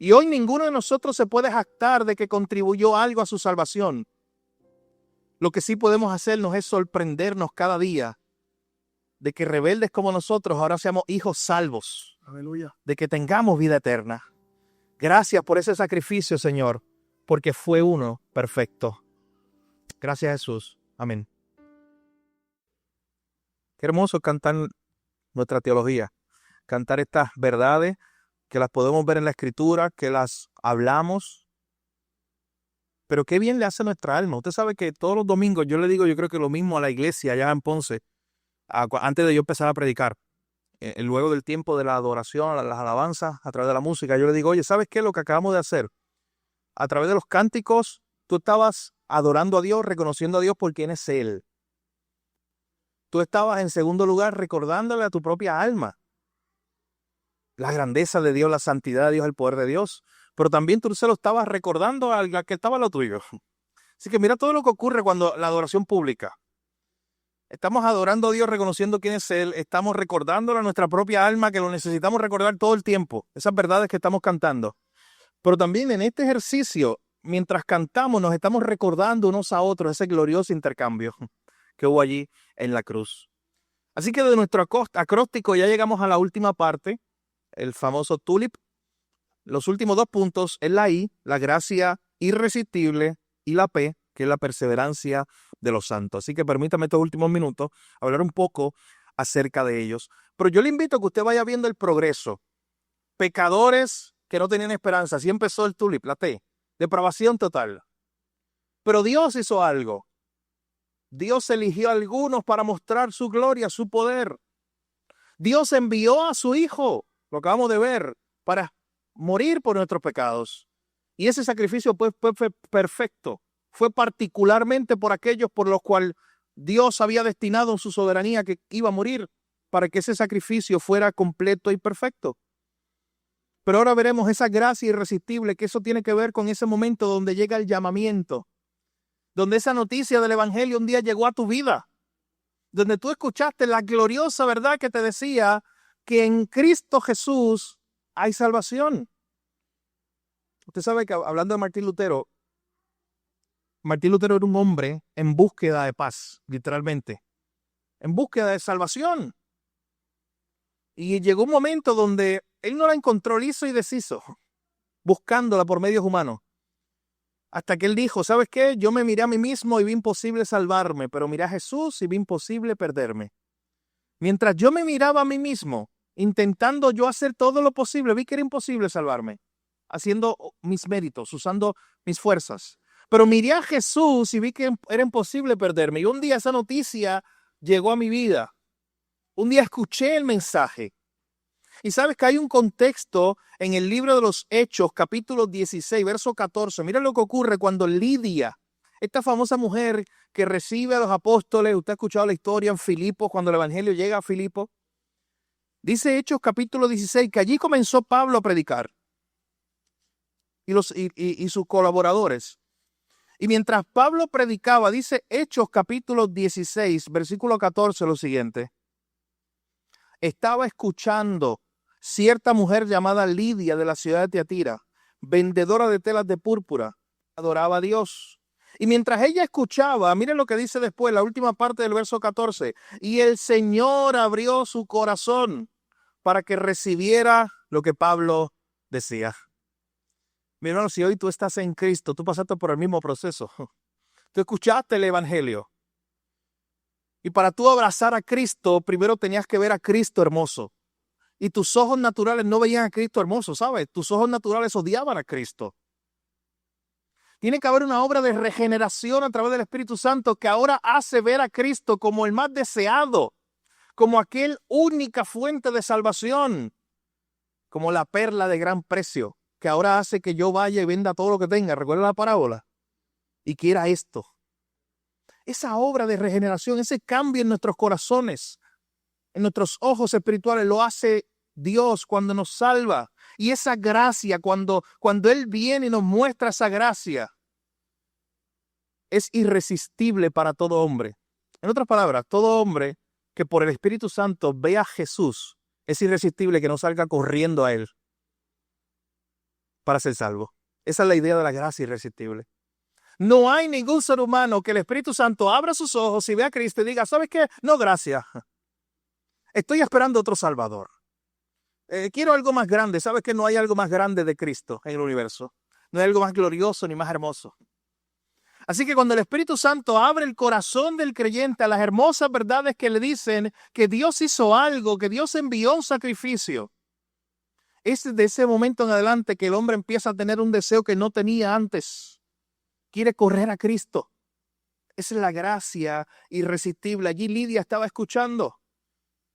Y hoy ninguno de nosotros se puede jactar de que contribuyó algo a su salvación. Lo que sí podemos hacernos es sorprendernos cada día de que rebeldes como nosotros ahora seamos hijos salvos. Aleluya. De que tengamos vida eterna. Gracias por ese sacrificio, Señor, porque fue uno perfecto. Gracias, Jesús. Amén. Qué hermoso cantar nuestra teología, cantar estas verdades que las podemos ver en la Escritura, que las hablamos. Pero qué bien le hace a nuestra alma. Usted sabe que todos los domingos yo le digo, yo creo que lo mismo a la iglesia allá en Ponce, antes de yo empezar a predicar. Luego del tiempo de la adoración, las alabanzas, a través de la música, yo le digo, oye, ¿sabes qué? Lo que acabamos de hacer, a través de los cánticos, tú estabas adorando a Dios, reconociendo a Dios por quién es Él. Tú estabas en segundo lugar recordándole a tu propia alma la grandeza de Dios, la santidad de Dios, el poder de Dios. Pero también tú se lo estabas recordando al que estaba a lo tuyo. Así que mira todo lo que ocurre cuando la adoración pública. Estamos adorando a Dios, reconociendo quién es Él. Estamos recordándole a nuestra propia alma que lo necesitamos recordar todo el tiempo. Esas verdades que estamos cantando. Pero también en este ejercicio, mientras cantamos, nos estamos recordando unos a otros ese glorioso intercambio que hubo allí en la cruz. Así que de nuestro acróstico ya llegamos a la última parte, el famoso tulip. Los últimos dos puntos es la I, la gracia irresistible, y la P, que es la perseverancia de los santos. Así que permítame estos últimos minutos hablar un poco acerca de ellos. Pero yo le invito a que usted vaya viendo el progreso. Pecadores que no tenían esperanza. Así empezó el tulip, la T. Depravación total. Pero Dios hizo algo. Dios eligió a algunos para mostrar su gloria, su poder. Dios envió a su Hijo, lo acabamos de ver, para morir por nuestros pecados. Y ese sacrificio fue perfecto. Fue particularmente por aquellos por los cuales Dios había destinado en su soberanía que iba a morir, para que ese sacrificio fuera completo y perfecto. Pero ahora veremos esa gracia irresistible, que eso tiene que ver con ese momento donde llega el llamamiento, donde esa noticia del Evangelio un día llegó a tu vida, donde tú escuchaste la gloriosa verdad que te decía que en Cristo Jesús hay salvación. Usted sabe que, hablando de Martín Lutero era un hombre en búsqueda de paz, literalmente, en búsqueda de salvación. Y llegó un momento donde él no la encontró, liso y deshizo, buscándola por medios humanos. Hasta que él dijo, ¿sabes qué? Yo me miré a mí mismo y vi imposible salvarme, pero miré a Jesús y vi imposible perderme. Mientras yo me miraba a mí mismo, intentando yo hacer todo lo posible, vi que era imposible salvarme, haciendo mis méritos, usando mis fuerzas. Pero miré a Jesús y vi que era imposible perderme. Y un día esa noticia llegó a mi vida. Un día escuché el mensaje. Y sabes que hay un contexto en el libro de los Hechos, capítulo 16, verso 14. Mira lo que ocurre cuando Lidia, esta famosa mujer que recibe a los apóstoles, usted ha escuchado la historia en Filipos, cuando el evangelio llega a Filipos. Dice Hechos capítulo 16 que allí comenzó Pablo a predicar y sus colaboradores. Y mientras Pablo predicaba, dice Hechos capítulo 16, versículo 14, lo siguiente. Estaba escuchando cierta mujer llamada Lidia de la ciudad de Tiatira, vendedora de telas de púrpura, adoraba a Dios. Y mientras ella escuchaba, miren lo que dice después, la última parte del verso 14, y el Señor abrió su corazón para que recibiera lo que Pablo decía. Mi hermano, si hoy tú estás en Cristo, tú pasaste por el mismo proceso. Tú escuchaste el evangelio. Y para tú abrazar a Cristo, primero tenías que ver a Cristo hermoso. Y tus ojos naturales no veían a Cristo hermoso, ¿sabes? Tus ojos naturales odiaban a Cristo. Tiene que haber una obra de regeneración a través del Espíritu Santo que ahora hace ver a Cristo como el más deseado, como aquel única fuente de salvación, como la perla de gran precio, que ahora hace que yo vaya y venda todo lo que tenga. ¿Recuerda la parábola? Y quiera esto. Esa obra de regeneración, ese cambio en nuestros corazones, en nuestros ojos espirituales, lo hace Dios cuando nos salva. Y esa gracia, cuando Él viene y nos muestra esa gracia, es irresistible para todo hombre. En otras palabras, todo hombre que por el Espíritu Santo ve a Jesús, es irresistible que no salga corriendo a Él para ser salvo. Esa es la idea de la gracia irresistible. No hay ningún ser humano que el Espíritu Santo abra sus ojos y vea a Cristo y diga, ¿sabes qué? No, gracias. Estoy esperando otro Salvador. Quiero algo más grande. ¿Sabes que no hay algo más grande de Cristo en el universo? No hay algo más glorioso ni más hermoso. Así que cuando el Espíritu Santo abre el corazón del creyente a las hermosas verdades que le dicen que Dios hizo algo, que Dios envió un sacrificio, es de ese momento en adelante que el hombre empieza a tener un deseo que no tenía antes. Quiere correr a Cristo. Esa es la gracia irresistible. Allí Lidia estaba escuchando.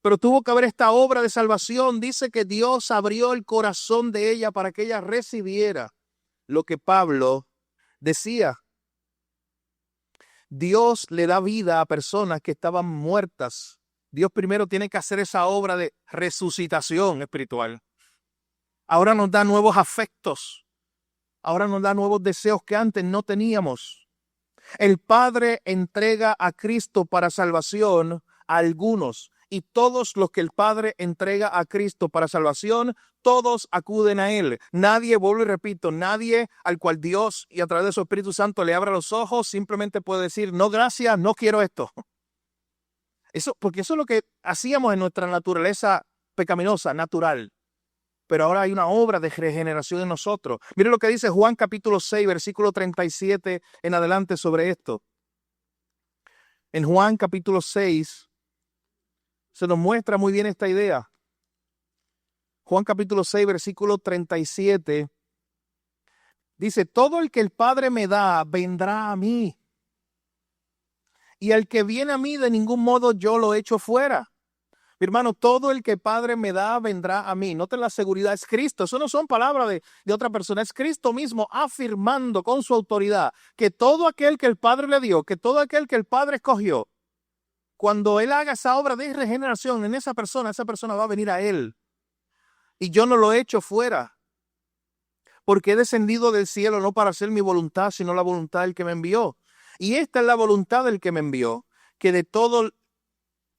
Pero tuvo que haber esta obra de salvación. Dice que Dios abrió el corazón de ella para que ella recibiera lo que Pablo decía. Dios le da vida a personas que estaban muertas. Dios primero tiene que hacer esa obra de resucitación espiritual. Ahora nos da nuevos afectos. Ahora nos da nuevos deseos que antes no teníamos. El Padre entrega a Cristo para salvación a algunos. Y todos los que el Padre entrega a Cristo para salvación, todos acuden a Él. Nadie, vuelvo y repito, nadie al cual Dios y a través de su Espíritu Santo le abra los ojos, simplemente puede decir, no, gracias, no quiero esto. Porque eso es lo que hacíamos en nuestra naturaleza pecaminosa, natural. Pero ahora hay una obra de regeneración en nosotros. Mire lo que dice Juan capítulo 6, versículo 37 en adelante sobre esto. En Juan capítulo 6 se nos muestra muy bien esta idea. Juan capítulo 6, versículo 37, dice, todo el que el Padre me da, vendrá a mí. Y el que viene a mí, de ningún modo yo lo echo fuera. Mi hermano, todo el que el Padre me da vendrá a mí. Noten la seguridad, es Cristo. Eso no son palabras de otra persona, es Cristo mismo afirmando con su autoridad que todo aquel que el Padre le dio, que todo aquel que el Padre escogió, cuando Él haga esa obra de regeneración en esa persona va a venir a Él. Y yo no lo he hecho fuera, porque he descendido del cielo no para hacer mi voluntad, sino la voluntad del que me envió. Y esta es la voluntad del que me envió, que de todo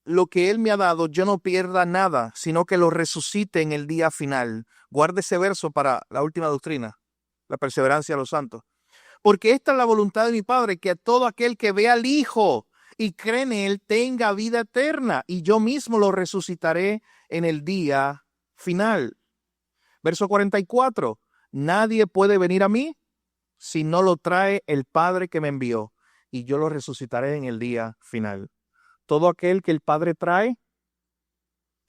lo que Él me ha dado, yo no pierda nada, sino que lo resucite en el día final. Guarde ese verso para la última doctrina, la perseverancia de los santos. Porque esta es la voluntad de mi Padre, que a todo aquel que vea al Hijo y cree en Él tenga vida eterna, y yo mismo lo resucitaré en el día final. Verso 44. Nadie puede venir a mí si no lo trae el Padre que me envió, y yo lo resucitaré en el día final. Todo aquel que el Padre trae,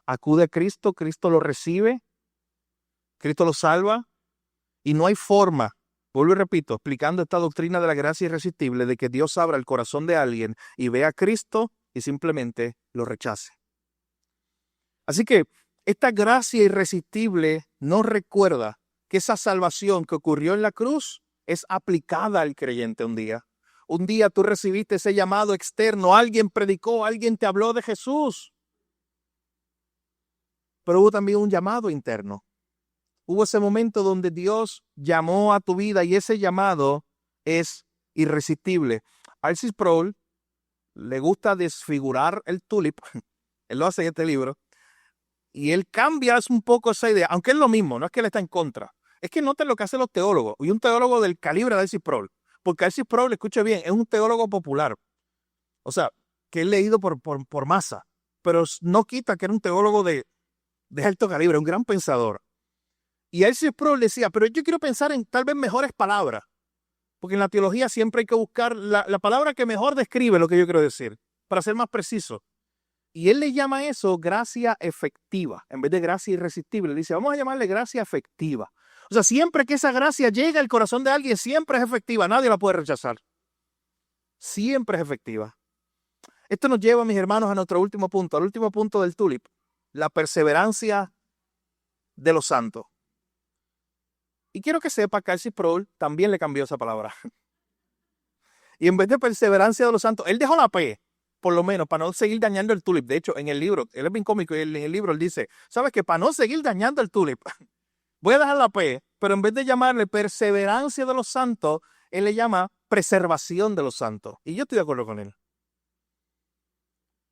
acude a Cristo, Cristo lo recibe, Cristo lo salva, y no hay forma, vuelvo y repito, explicando esta doctrina de la gracia irresistible, de que Dios abra el corazón de alguien y vea a Cristo y simplemente lo rechace. Así que esta gracia irresistible nos recuerda que esa salvación que ocurrió en la cruz es aplicada al creyente un día. Un día tú recibiste ese llamado externo, alguien predicó, alguien te habló de Jesús. Pero hubo también un llamado interno. Hubo ese momento donde Dios llamó a tu vida y ese llamado es irresistible. A R.C. Sproul le gusta desfigurar el tulip, él lo hace en este libro, y él cambia un poco esa idea, aunque es lo mismo, no es que él está en contra. Es que noten lo que hacen los teólogos, y un teólogo del calibre de R.C. Sproul. Porque R.C. Sproul, escuche bien, es un teólogo popular. O sea, que es leído por masa. Pero no quita que era un teólogo de alto calibre, un gran pensador. Y R.C. Sproul decía, pero yo quiero pensar en tal vez mejores palabras. Porque en la teología siempre hay que buscar la palabra que mejor describe lo que yo quiero decir, para ser más preciso. Y él le llama eso gracia efectiva, en vez de gracia irresistible. Dice, vamos a llamarle gracia efectiva. O sea, siempre que esa gracia llega al corazón de alguien, siempre es efectiva. Nadie la puede rechazar. Siempre es efectiva. Esto nos lleva, mis hermanos, a nuestro último punto, al último punto del tulip. La perseverancia de los santos. Y quiero que sepa que R.C. Sproul también le cambió esa palabra. Y en vez de perseverancia de los santos, él dejó la P, por lo menos, para no seguir dañando el tulip. De hecho, en el libro, él es bien cómico, y en el libro él dice, ¿sabes qué? Para no seguir dañando el tulip, voy a dejar la P, pero en vez de llamarle perseverancia de los santos, él le llama preservación de los santos. Y yo estoy de acuerdo con él.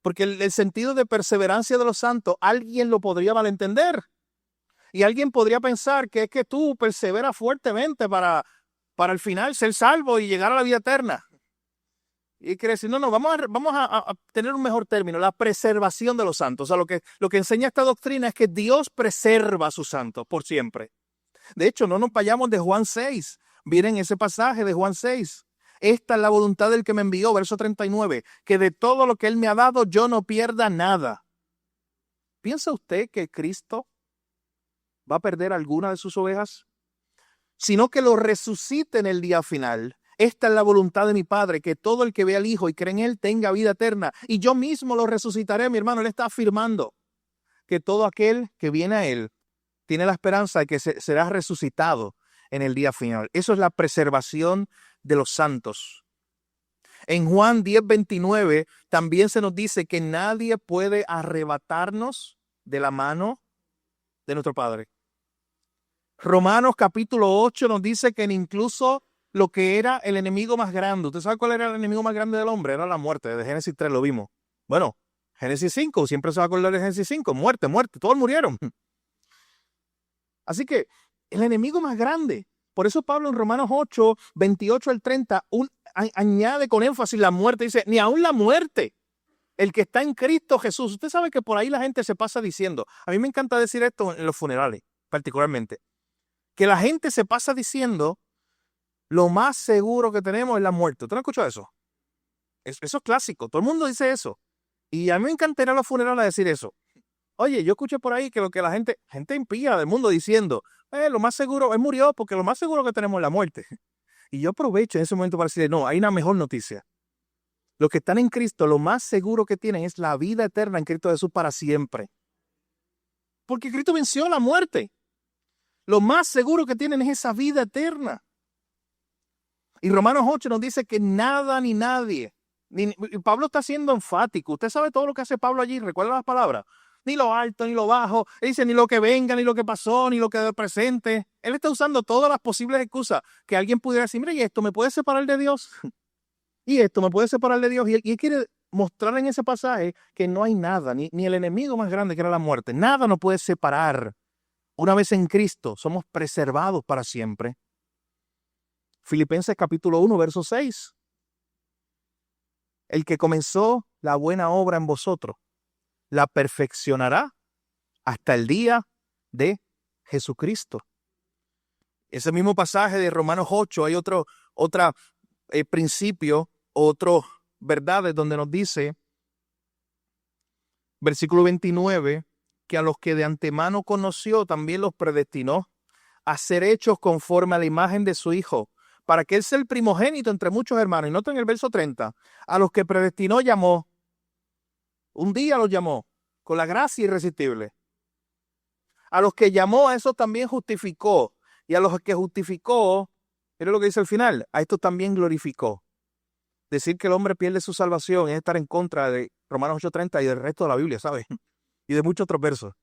Porque el sentido de perseverancia de los santos, alguien lo podría malentender. Y alguien podría pensar que es que tú perseveras fuertemente para al final ser salvo y llegar a la vida eterna. Y quiere decir, no, vamos a tener un mejor término, la preservación de los santos. O sea, lo que enseña esta doctrina es que Dios preserva a sus santos por siempre. De hecho, no nos vayamos de Juan 6. Miren ese pasaje de Juan 6. Esta es la voluntad del que me envió, verso 39, que de todo lo que Él me ha dado yo no pierda nada. ¿Piensa usted que Cristo va a perder alguna de sus ovejas? Sino que lo resucite en el día final. Esta es la voluntad de mi Padre, que todo el que vea al Hijo y cree en Él tenga vida eterna. Y yo mismo lo resucitaré, mi hermano. Él está afirmando que todo aquel que viene a Él tiene la esperanza de que será resucitado en el día final. Eso es la preservación de los santos. En Juan 10:29 también se nos dice que nadie puede arrebatarnos de la mano de nuestro Padre. Romanos capítulo 8 nos dice que incluso lo que era el enemigo más grande, ¿usted sabe cuál era el enemigo más grande del hombre? Era la muerte. De Génesis 3 lo vimos. Bueno, Génesis 5, siempre se va a acordar de Génesis 5, muerte, todos murieron. Así que el enemigo más grande, por eso Pablo en Romanos 8, 28 al 30, añade con énfasis la muerte, dice, ni aún la muerte, el que está en Cristo Jesús. Usted sabe que por ahí la gente se pasa diciendo, a mí me encanta decir esto en los funerales, particularmente, que la gente se pasa diciendo, lo más seguro que tenemos es la muerte. ¿Usted no escuchó eso? Eso es clásico, todo el mundo dice eso. Y a mí me encantaría a los funerales decir eso. Oye, yo escuché por ahí que lo que la gente impía del mundo diciendo, lo más seguro, él murió porque lo más seguro que tenemos es la muerte. Y yo aprovecho en ese momento para decirle, no, hay una mejor noticia. Los que están en Cristo, lo más seguro que tienen es la vida eterna en Cristo Jesús para siempre. Porque Cristo venció la muerte. Lo más seguro que tienen es esa vida eterna. Y Romanos 8 nos dice que nada ni nadie, Pablo está siendo enfático. Usted sabe todo lo que hace Pablo allí, recuerda las palabras. Ni lo alto, ni lo bajo. Él dice ni lo que venga, ni lo que pasó, ni lo que presente. Él está usando todas las posibles excusas que alguien pudiera decir, mira, ¿y esto me puede separar de Dios? ¿Y esto me puede separar de Dios? Y él quiere mostrar en ese pasaje que no hay nada, ni el enemigo más grande que era la muerte. Nada nos puede separar. Una vez en Cristo, somos preservados para siempre. Filipenses capítulo 1, verso 6. El que comenzó la buena obra en vosotros, la perfeccionará hasta el día de Jesucristo. Ese mismo pasaje de Romanos 8, hay otro principio, otras verdades donde nos dice, versículo 29, que a los que de antemano conoció también los predestinó a ser hechos conforme a la imagen de su Hijo, para que Él sea el primogénito entre muchos hermanos. Y noten el verso 30, a los que predestinó llamó, un día los llamó, con la gracia irresistible. A los que llamó, a esos también justificó. Y a los que justificó, mire lo que dice al final, a estos también glorificó. Decir que el hombre pierde su salvación es estar en contra de Romanos 8:30 y del resto de la Biblia, ¿sabes? Y de muchos otros versos.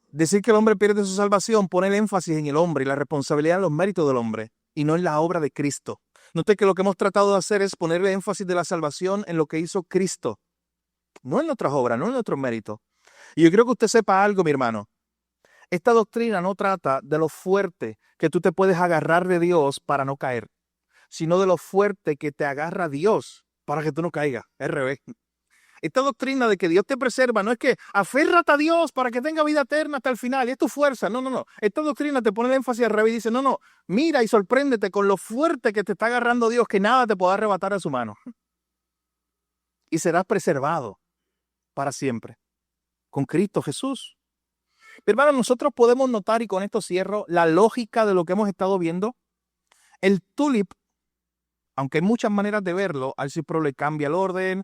Decir que el hombre pierde su salvación pone el énfasis en el hombre y la responsabilidad en los méritos del hombre y no en la obra de Cristo. Note que lo que hemos tratado de hacer es poner el énfasis de la salvación en lo que hizo Cristo, no en nuestras obras, no en nuestros méritos. Y yo quiero que usted sepa algo, mi hermano. Esta doctrina no trata de lo fuerte que tú te puedes agarrar de Dios para no caer, sino de lo fuerte que te agarra Dios para que tú no caigas. Al revés. Esta doctrina de que Dios te preserva no es que aférrate a Dios para que tenga vida eterna hasta el final y es tu fuerza. No, no, no. Esta doctrina te pone el énfasis al revés y dice, no, no, mira y sorpréndete con lo fuerte que te está agarrando Dios, que nada te podrá arrebatar de su mano. Y serás preservado para siempre con Cristo Jesús. Pero hermano, nosotros podemos notar, y con esto cierro, la lógica de lo que hemos estado viendo. El tulip, aunque hay muchas maneras de verlo, al Cipro le cambia el orden.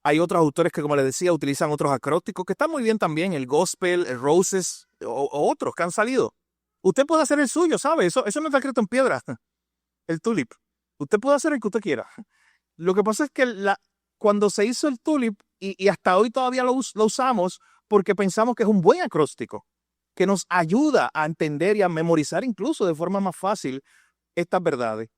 Hay otros autores que, como les decía, utilizan otros acrósticos que están muy bien también, el gospel, el roses o otros que han salido. Usted puede hacer el suyo, ¿sabe? Eso no está escrito en piedra, el tulip. Usted puede hacer el que usted quiera. Lo que pasa es que cuando se hizo el tulip, y hasta hoy todavía lo usamos porque pensamos que es un buen acróstico, que nos ayuda a entender y a memorizar incluso de forma más fácil estas verdades.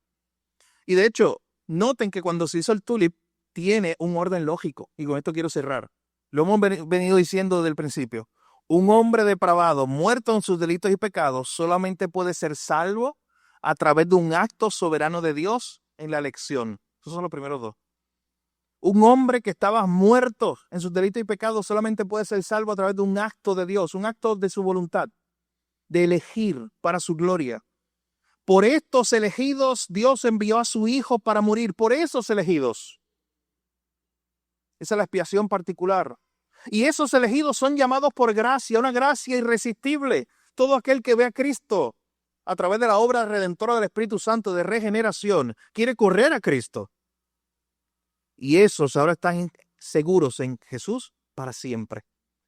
Y de hecho, noten que cuando se hizo el tulip, tiene un orden lógico. Y con esto quiero cerrar. Lo hemos venido diciendo desde el principio. Un hombre depravado, muerto en sus delitos y pecados, solamente puede ser salvo a través de un acto soberano de Dios en la elección. Esos son los primeros dos. Un hombre que estaba muerto en sus delitos y pecados solamente puede ser salvo a través de un acto de Dios, un acto de su voluntad, de elegir para su gloria. Por estos elegidos, Dios envió a su Hijo para morir. Por esos elegidos. Esa es la expiación particular. Y esos elegidos son llamados por gracia, una gracia irresistible. Todo aquel que ve a Cristo a través de la obra redentora del Espíritu Santo de regeneración quiere correr a Cristo. Y esos ahora están seguros en Jesús para siempre.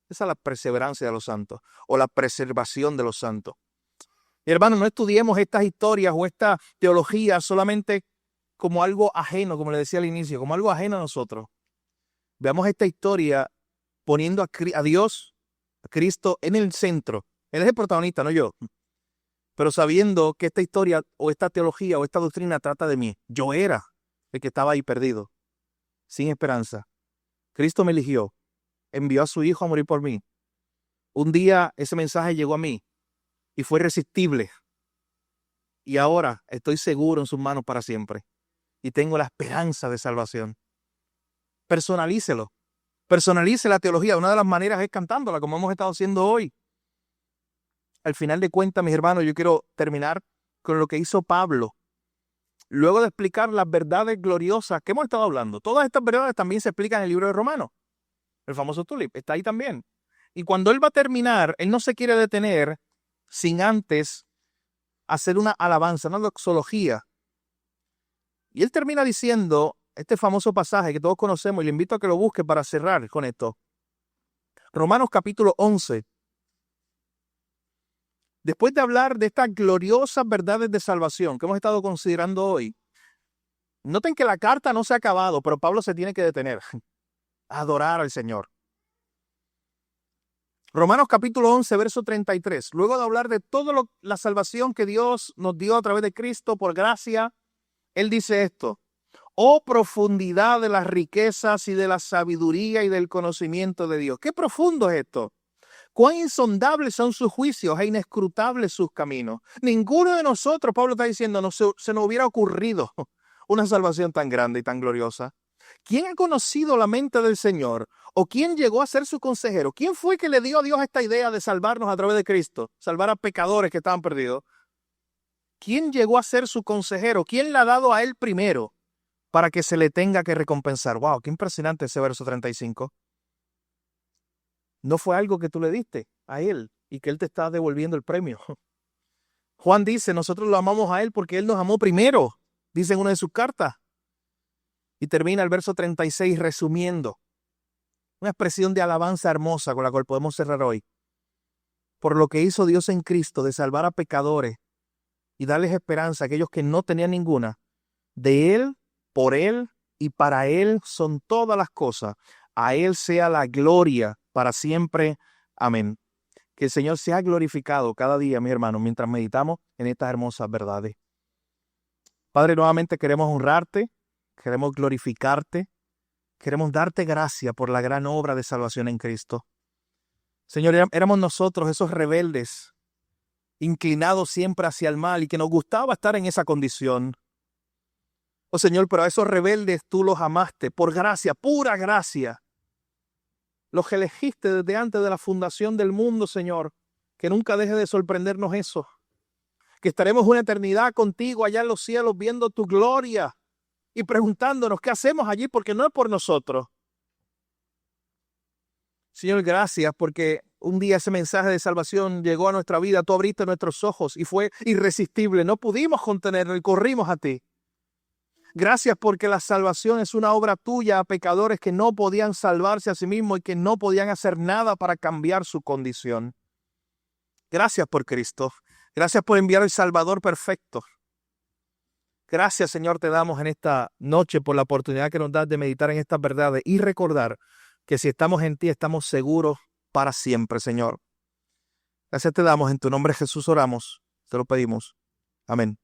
Esa es la perseverancia de los santos o la preservación de los santos. Y hermanos, no estudiemos estas historias o esta teología solamente como algo ajeno, como le decía al inicio, como algo ajeno a nosotros. Veamos esta historia poniendo a Dios, a Cristo en el centro. Él es el protagonista, no yo. Pero sabiendo que esta historia o esta teología o esta doctrina trata de mí. Yo era el que estaba ahí perdido, sin esperanza. Cristo me eligió, envió a su Hijo a morir por mí. Un día ese mensaje llegó a mí y fue irresistible. Y ahora estoy seguro en sus manos para siempre. Y tengo la esperanza de salvación. Personalícelo. Personalice la teología. Una de las maneras es cantándola, como hemos estado haciendo hoy. Al final de cuentas, mis hermanos, yo quiero terminar con lo que hizo Pablo. Luego de explicar las verdades gloriosas que hemos estado hablando. Todas estas verdades también se explican en el libro de Romanos. El famoso tulip está ahí también. Y cuando él va a terminar, él no se quiere detener sin antes hacer una alabanza, una doxología. Y él termina diciendo, este famoso pasaje que todos conocemos y le invito a que lo busque para cerrar con esto. Romanos capítulo 11. Después de hablar de estas gloriosas verdades de salvación que hemos estado considerando hoy, noten que la carta no se ha acabado, pero Pablo se tiene que detener a adorar al Señor. Romanos capítulo 11, verso 33. Luego de hablar de toda la salvación que Dios nos dio a través de Cristo por gracia, él dice esto: oh profundidad de las riquezas y de la sabiduría y del conocimiento de Dios. Qué profundo es esto. Cuán insondables son sus juicios e inescrutables sus caminos. Ninguno de nosotros, Pablo está diciendo, se nos hubiera ocurrido una salvación tan grande y tan gloriosa. ¿Quién ha conocido la mente del Señor? ¿O quién llegó a ser su consejero? ¿Quién fue que le dio a Dios esta idea de salvarnos a través de Cristo? Salvar a pecadores que estaban perdidos. ¿Quién llegó a ser su consejero? ¿Quién le ha dado a él primero para que se le tenga que recompensar? ¡Wow! ¡Qué impresionante ese verso 35! No fue algo que tú le diste a él y que él te está devolviendo el premio. Juan dice, nosotros lo amamos a él porque él nos amó primero, dice en una de sus cartas. Y termina el verso 36 resumiendo. Una expresión de alabanza hermosa con la cual podemos cerrar hoy. Por lo que hizo Dios en Cristo de salvar a pecadores y darles esperanza a aquellos que no tenían ninguna. De Él, por Él y para Él son todas las cosas. A Él sea la gloria para siempre. Amén. Que el Señor sea glorificado cada día, mi hermano, mientras meditamos en estas hermosas verdades. Padre, nuevamente queremos honrarte, queremos glorificarte, queremos darte gracia por la gran obra de salvación en Cristo. Señor, éramos nosotros esos rebeldes, inclinados siempre hacia el mal y que nos gustaba estar en esa condición. Oh Señor, pero a esos rebeldes tú los amaste por gracia, pura gracia. Los elegiste desde antes de la fundación del mundo, Señor. Que nunca deje de sorprendernos eso. Que estaremos una eternidad contigo allá en los cielos viendo tu gloria y preguntándonos qué hacemos allí porque no es por nosotros. Señor, gracias porque un día ese mensaje de salvación llegó a nuestra vida. Tú abriste nuestros ojos y fue irresistible. No pudimos contenerlo y corrimos a ti. Gracias porque la salvación es una obra tuya a pecadores que no podían salvarse a sí mismos y que no podían hacer nada para cambiar su condición. Gracias por Cristo. Gracias por enviar el Salvador perfecto. Gracias, Señor, te damos en esta noche por la oportunidad que nos das de meditar en estas verdades y recordar que si estamos en ti, estamos seguros para siempre, Señor. Gracias te damos. En tu nombre, Jesús, oramos. Te lo pedimos. Amén.